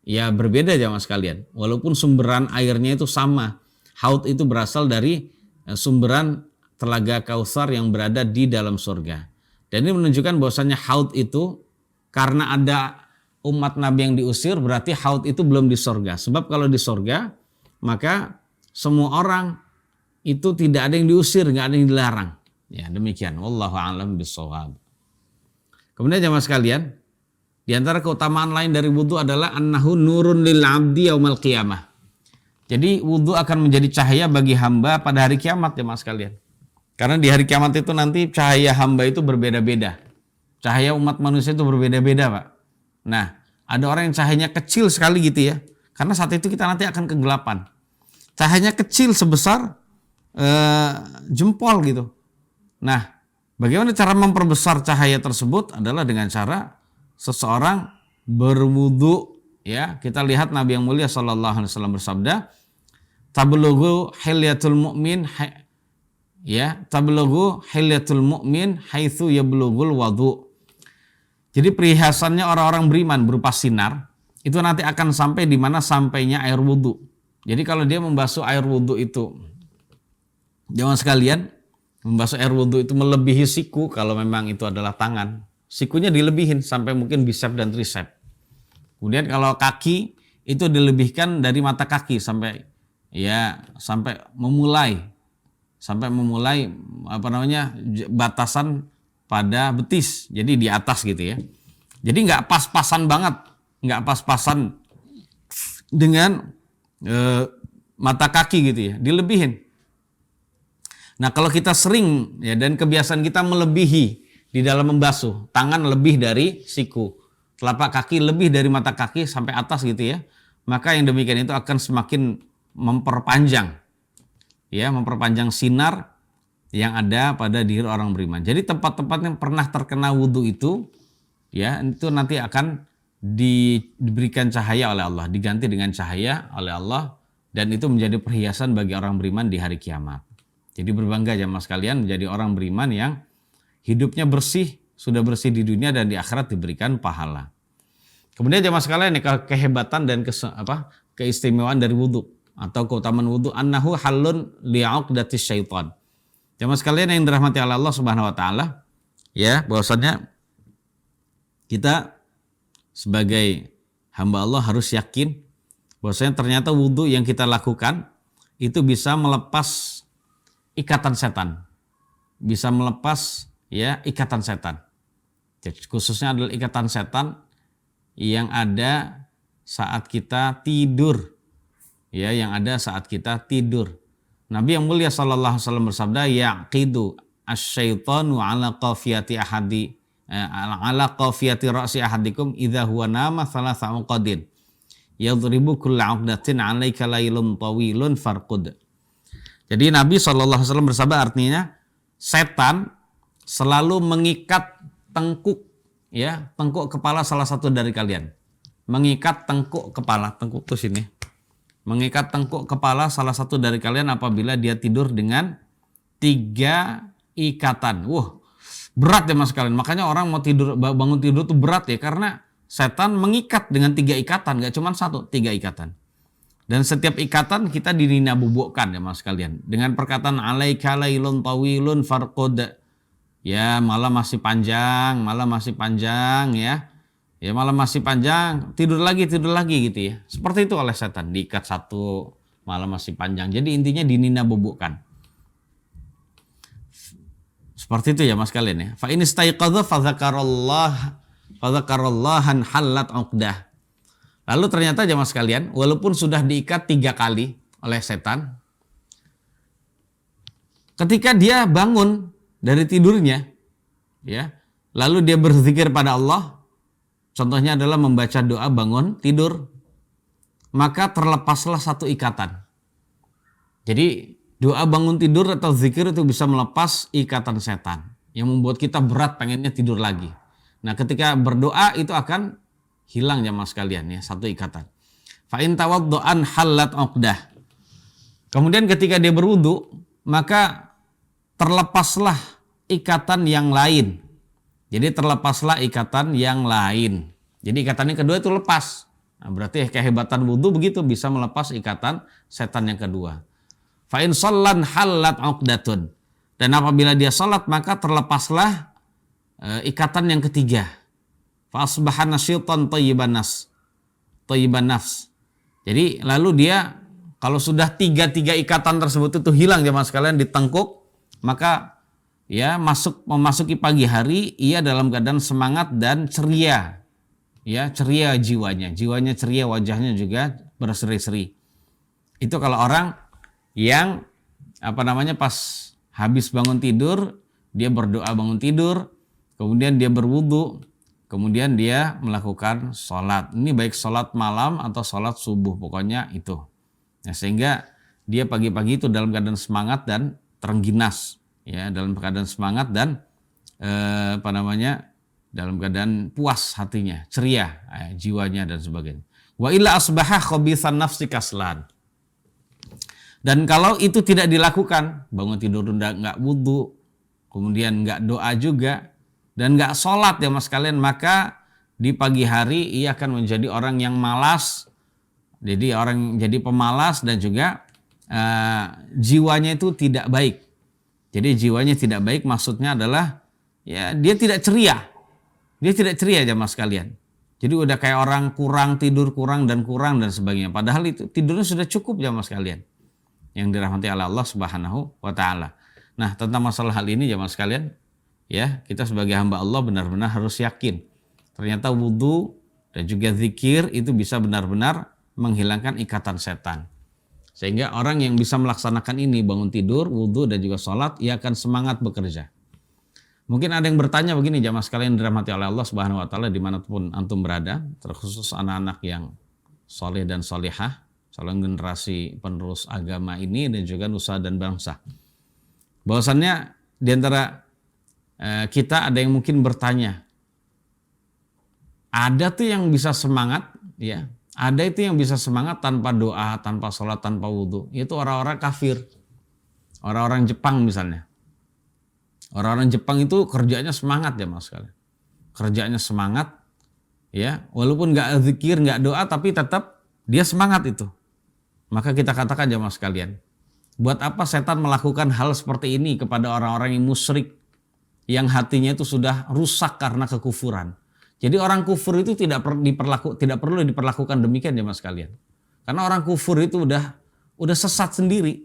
ya berbeda jemaah sekalian. Walaupun sumberan airnya itu sama. Haud itu berasal dari sumberan telaga Kautsar yang berada di dalam surga. Dan ini menunjukkan bahwasannya haud itu karena ada umat Nabi yang diusir, berarti haud itu belum di surga. Sebab kalau di surga maka semua orang itu tidak ada yang diusir, nggak ada yang dilarang. Ya, demikian. Wallahu a'lam bishawab. Kemudian jemaah sekalian, di antara keutamaan lain dari wudu adalah annahu nurun lil 'abdi yaumal qiyamah. Jadi wudu akan menjadi cahaya bagi hamba pada hari kiamat jemaah sekalian. Karena di hari kiamat itu nanti cahaya hamba itu berbeda-beda. Cahaya umat manusia itu berbeda-beda, Pak. Nah, ada orang yang cahayanya kecil sekali gitu ya. Karena saat itu kita nanti akan kegelapan. Cahayanya kecil sebesar jempol gitu. Nah, bagaimana cara memperbesar cahaya tersebut adalah dengan cara seseorang berwudu. Ya, kita lihat Nabi yang mulia sallallahu alaihi wasallam bersabda, "Tablughu hilyatul mu'min tablughu hilyatul mu'min haitsu yablughul wudu." Jadi perhiasannya orang-orang beriman berupa sinar itu nanti akan sampai di mana sampainya air wudu. Jadi kalau dia membasuh air wudu itu, jangan sekalian, membasuh air wudu itu melebihi siku kalau memang itu adalah tangan. Sikunya dilebihin sampai mungkin bisep dan trisep. Kemudian kalau kaki itu dilebihkan dari mata kaki sampai memulai batasan pada betis. Jadi di atas gitu ya. Jadi nggak pas-pasan banget, nggak pas-pasan dengan mata kaki gitu ya, dilebihin. Nah, kalau kita sering ya dan kebiasaan kita melebihi di dalam membasuh, tangan lebih dari siku, telapak kaki lebih dari mata kaki sampai atas gitu ya, maka yang demikian itu akan semakin memperpanjang sinar yang ada pada diri orang beriman. Jadi tempat-tempat yang pernah terkena wudhu itu ya itu nanti akan diberikan cahaya oleh Allah, diganti dengan cahaya oleh Allah, dan itu menjadi perhiasan bagi orang beriman di hari kiamat. Jadi berbangga jamaah sekalian menjadi orang beriman yang hidupnya bersih, sudah bersih di dunia dan di akhirat diberikan pahala. Kemudian jamaah sekalian kehebatan dan keistimewaan dari wudhu atau keutamaan wudhu, annahu halun li'uqdatis syaitan. Jamaah sekalian yang dirahmati oleh Allah Subhanahu wa taala, ya, bahwasannya kita sebagai hamba Allah harus yakin bahwasanya ternyata wudhu yang kita lakukan itu bisa melepas ikatan setan. Bisa melepas ya ikatan setan. Jadi, khususnya adalah ikatan setan yang ada saat kita tidur. Ya, yang ada saat kita tidur. Nabi yang mulia sallallahu alaihi wasallam bersabda, yaqidu asyaitanu ala qafiyati ra'si ahadikum idza huwa nama thalatha uqadin yadribu kulla 'uqdatin 'alaika laylun tawilun farqud. Jadi Nabi SAW bersabda, artinya setan selalu mengikat tengkuk kepala salah satu dari kalian. Mengikat tengkuk kepala, tengkuk tuh sini. Mengikat tengkuk kepala salah satu dari kalian apabila dia tidur dengan 3 ikatan. Berat ya mas kalian. Makanya orang mau bangun tidur tuh berat ya, karena setan mengikat dengan 3 ikatan, gak cuma 1, 3 ikatan. Dan setiap ikatan kita dinabubukkan ya mas kalian. Dengan perkataan alaika lailun tawilun farqud. Ya malam masih panjang ya. Ya malam masih panjang, tidur lagi gitu ya. Seperti itu oleh setan, diikat 1, malam masih panjang. Jadi intinya dinabubukkan. Seperti itu ya mas kalian ya. Fa in istaiqadha fadzakarallahan halat 'uqdah. Lalu ternyata jamaah sekalian, walaupun sudah diikat 3 kali oleh setan, ketika dia bangun dari tidurnya, ya, lalu dia berzikir pada Allah, contohnya adalah membaca doa bangun tidur, maka terlepaslah 1 ikatan. Jadi doa bangun tidur atau zikir itu bisa melepas ikatan setan yang membuat kita berat pengennya tidur lagi. Nah, ketika berdoa itu akan hilang jamaah sekalian ya 1 ikatan. Fa in tawaddu'an halat 'uqdah. Kemudian ketika dia berwudu, maka terlepaslah ikatan yang lain. Jadi terlepaslah ikatan yang lain. Jadi ikatan yang kedua itu lepas. Nah, berarti kehebatan wudu begitu, bisa melepas ikatan setan yang kedua. Fa in shallan halat 'uqdatun. Dan apabila dia salat maka terlepaslah ikatan yang ketiga. Fa asbaha nasyitan thayyiban nafs. Jadi lalu dia kalau sudah 3 ikatan tersebut itu hilang jemaah sekalian di tengkuk, maka ya memasuki pagi hari ia dalam keadaan semangat dan ceria. Ya, ceria jiwanya ceria, wajahnya juga berseri-seri. Itu kalau orang yang pas habis bangun tidur, dia berdoa bangun tidur, kemudian dia berwudu, kemudian dia melakukan sholat. Ini baik sholat malam atau sholat subuh, pokoknya itu. Nah, sehingga dia pagi-pagi itu dalam keadaan semangat dan terengginas, ya, dalam keadaan semangat dan dalam keadaan puas hatinya, ceria jiwanya dan sebagainya. Wa illa asbaha khabithan nafsi kaslan. Dan kalau itu tidak dilakukan, bangun tidur nggak wudu, kemudian nggak doa juga, dan nggak sholat ya mas kalian, maka di pagi hari ia akan menjadi orang yang malas, jadi pemalas, dan juga jiwanya itu tidak baik. Jadi jiwanya tidak baik maksudnya adalah ya dia tidak ceria ya mas kalian. Jadi udah kayak orang kurang tidur, kurang dan sebagainya. Padahal itu tidurnya sudah cukup ya mas kalian, yang dirahmati oleh Allah Subhanahu wa taala. Nah, tentang masalah hal ini jemaah sekalian, ya, kita sebagai hamba Allah benar-benar harus yakin. Ternyata wudu dan juga zikir itu bisa benar-benar menghilangkan ikatan setan. Sehingga orang yang bisa melaksanakan ini, bangun tidur, wudu dan juga sholat, ia akan semangat bekerja. Mungkin ada yang bertanya begini jemaah sekalian dirahmati oleh Allah Subhanahu wa taala dimanapun antum berada, terkhusus anak-anak yang soleh dan solihah, calon generasi penerus agama ini dan juga nusa dan bangsa. Bahwasannya di antara kita ada yang mungkin bertanya, Ada tuh yang bisa semangat, ya. Ada itu yang bisa semangat tanpa doa, tanpa sholat, tanpa wudhu. Itu orang-orang kafir. Orang-orang Jepang misalnya. Orang-orang Jepang itu kerjanya semangat ya mas sekalian. Kerjanya semangat, ya. Walaupun nggak zikir, nggak doa, tapi tetap dia semangat itu. Maka kita katakan ya mas sekalian, buat apa setan melakukan hal seperti ini kepada orang-orang yang musyrik, yang hatinya itu sudah rusak karena kekufuran. Jadi orang kufur itu tidak perlu diperlakukan demikian ya mas kalian. Karena orang kufur itu udah sesat sendiri,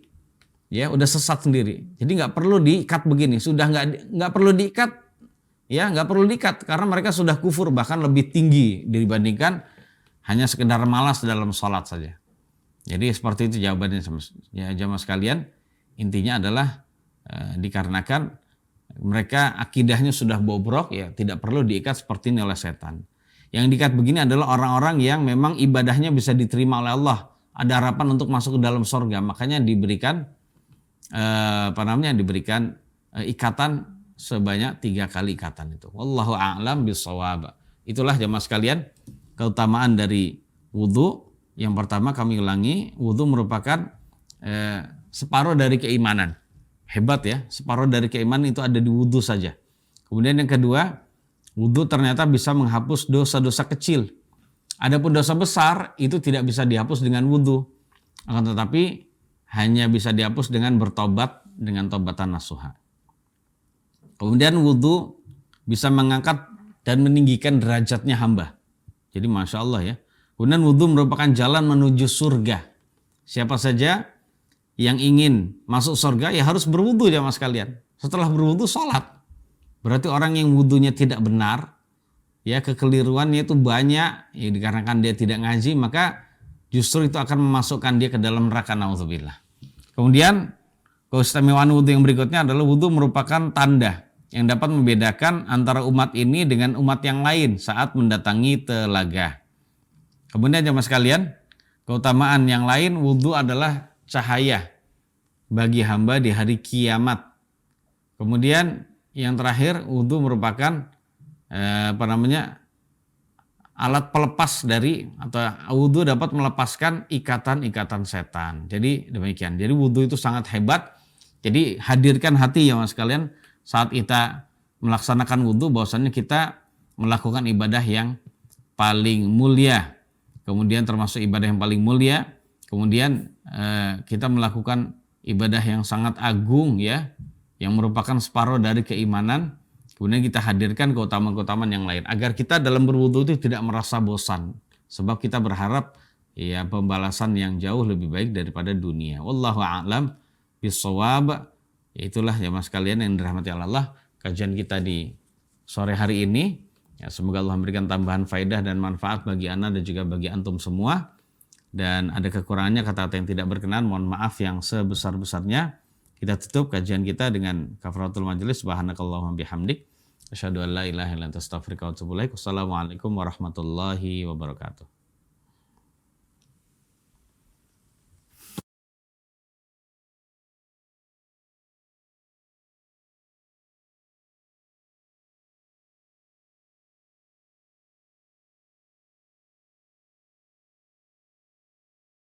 ya udah sesat sendiri. Jadi nggak perlu diikat begini, sudah nggak perlu diikat, ya nggak perlu diikat karena mereka sudah kufur bahkan lebih tinggi dibandingkan hanya sekedar malas dalam sholat saja. Jadi seperti itu jawabannya ya jamaah sekalian. Intinya adalah dikarenakan mereka akidahnya sudah bobrok, ya tidak perlu diikat seperti ini oleh setan. Yang diikat begini adalah orang-orang yang memang ibadahnya bisa diterima oleh Allah, ada harapan untuk masuk ke dalam surga, makanya diberikan diberikan ikatan sebanyak 3 kali ikatan itu. Wallahu a'lam bishawab. Itulah jamaah sekalian keutamaan dari wudhu. Yang pertama kami ulangi, wudhu merupakan separuh dari keimanan. Hebat ya, separuh dari keimanan itu ada di wudhu saja. Kemudian yang kedua, wudhu ternyata bisa menghapus dosa-dosa kecil. Adapun dosa besar itu tidak bisa dihapus dengan wudhu. Akan tetapi hanya bisa dihapus dengan bertobat dengan tobatan nasuha. Kemudian wudhu bisa mengangkat dan meninggikan derajatnya hamba. Jadi Masya Allah ya. Kemudian wudhu merupakan jalan menuju surga. Siapa saja yang ingin masuk surga ya harus berwudu ya mas kalian. Setelah berwudu sholat. Berarti orang yang wudunya tidak benar, ya kekeliruannya itu banyak, ya dikarenakan dia tidak ngaji, maka justru itu akan memasukkan dia ke dalam neraka, naudzubillah. Kemudian keistimewaan wudu yang berikutnya adalah wudu merupakan tanda yang dapat membedakan antara umat ini dengan umat yang lain saat mendatangi telaga. Kemudian jemaah sekalian, keutamaan yang lain, wudu adalah cahaya bagi hamba di hari kiamat. Kemudian yang terakhir, wudu merupakan alat pelepas dari, atau wudu dapat melepaskan ikatan-ikatan setan. Jadi demikian. Jadi wudu itu sangat hebat. Jadi hadirkan hati ya mas kalian saat kita melaksanakan wudu bahwasannya kita melakukan ibadah yang paling mulia. Kemudian termasuk ibadah yang paling mulia. Kemudian kita melakukan ibadah yang sangat agung ya, yang merupakan separuh dari keimanan. Kemudian kita hadirkan keutamaan-keutamaan yang lain agar kita dalam berwudu itu tidak merasa bosan, sebab kita berharap ya pembalasan yang jauh lebih baik daripada dunia. Wallahu a'lam bishawab. Itulah ya mas kalian yang dirahmati Allah, kajian kita di sore hari ini. Ya, semoga Allah memberikan tambahan faedah dan manfaat bagi ana dan juga bagi antum semua. Dan ada kekurangannya, kata-kata yang tidak berkenan, mohon maaf yang sebesar-besarnya. Kita tutup kajian kita dengan kafaratul majelis. Subhanakallahumma bihamdik, asyhadu an la ilaha illa anta astaghfiruka wa atubu ilaik. Wassalamualaikum warahmatullahi wabarakatuh.